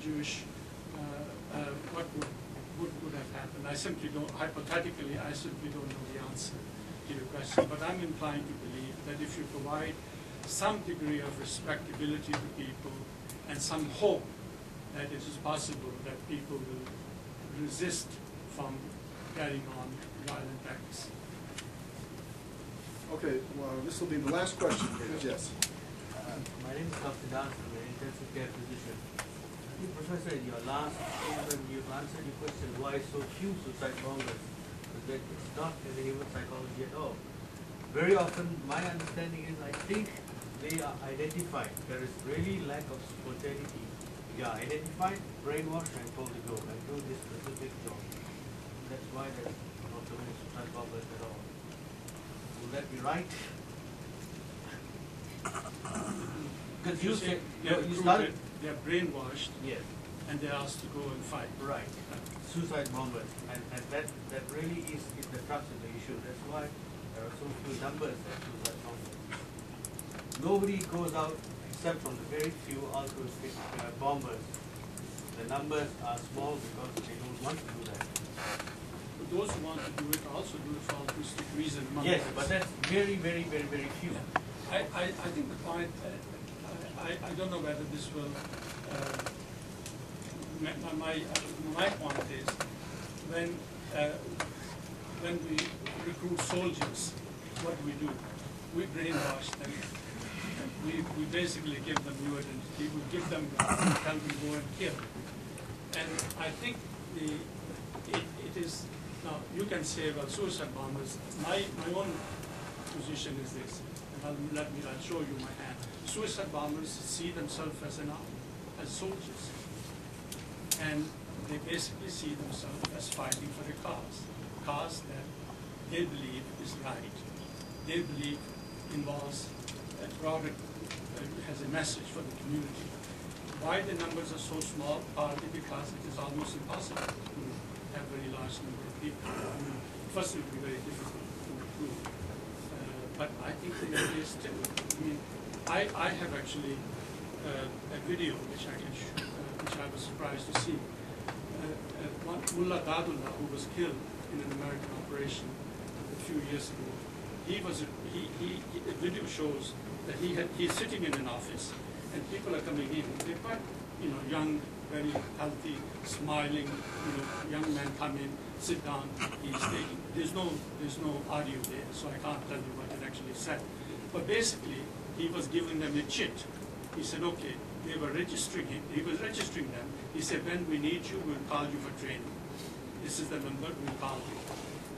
Jewish, what would have happened. I simply don't, hypothetically, I simply don't know the answer to your question, but I'm inclined to believe that if you provide some degree of respectability to people and some hope that it is possible that people will resist from carrying on violent acts. Okay, well, this will be the last question. Yes. My name is Dr. Das. I'm an intensive care physician. I think, Professor, in your last statement, you've answered your question, why so few suicide bombers? But that it's not in the human psychology at all. Very often, my understanding is, I think they are identified. There is really lack of spontaneity. You are identified, brainwashed, and told to go and do this specific job. That's why there's not so many suicide bombers at all. Would that be right? Because you said you started. They're brainwashed. Yes. And they're asked to go and fight. Right. Suicide bombers, and that really is the crux of the issue. That's why there are so few numbers of suicide bombers. Nobody goes out except from the very few altruistic bombers. The numbers are small because they don't want to do that. But those who want to do it also do it for altruistic reasons. Yes, but that's very, very, very, very few. I think the point, I don't know whether this will, my point is, when we recruit soldiers, what do? We brainwash them. We basically give them new identity. We give them guns, tell them go and kill. And I think it is, now you can say, well, suicide bombers, my own position is this, and I'll show you my hand. Suicide bombers see themselves as as soldiers. And they basically see themselves as fighting for the cause that they believe is right. They believe involves a broader, has a message for the community. Why the numbers are so small? Partly because it is almost impossible to have a very large number of people. First, it would be very difficult to recruit. But I think there is still, I have actually a video which I can which I was surprised to see. Mullah Dadullah, who was killed in an American operation a few years ago, the video shows that he's sitting in an office and people are coming in. They're quite, young, very healthy, smiling, young men come in, sit down, he's taking, there's no audio there, so I can't tell you what it actually said. But basically, he was giving them a chit. He said, okay, they were registering him, he was registering them. He said, when we need you, we'll call you for training. This is the number, we'll call you.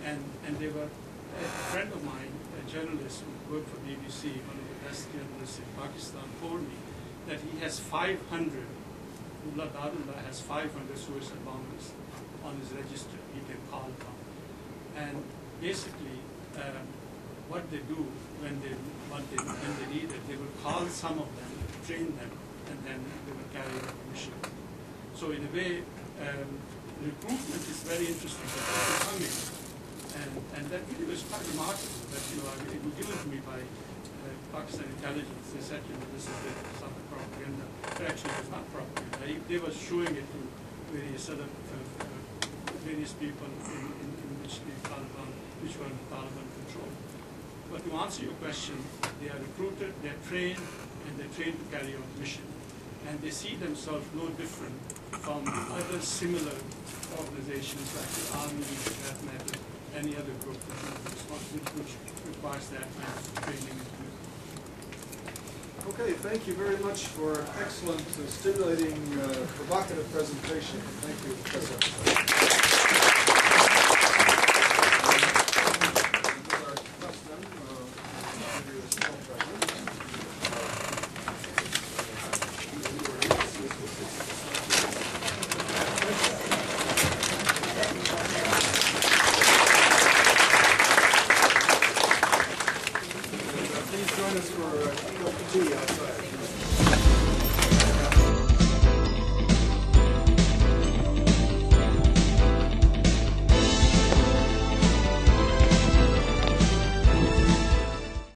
And they were, a friend of mine, a journalist who worked for BBC, one of the best journalists in Pakistan, told me that he has 500, Mullah Dadullah has 500 suicide bombers on his register he can call upon. And basically, what they do when they need it, they will call some of them, train them, and then they will carry out the mission. So in a way, recruitment is very interesting. And that video is quite remarkable. That it was given to me by Pakistan intelligence. They said, this is some propaganda. But actually, it was not propaganda. They were showing it to various other various people in which the Taliban, which were under Taliban control. But to answer your question, they are recruited, they are trained, and they're trained to carry out the mission. and they see themselves no different from other similar organizations like the Army, for that matter, any other group which requires that kind of training and commitment. Okay, thank you very much for excellent, stimulating, provocative presentation. Thank you, Professor.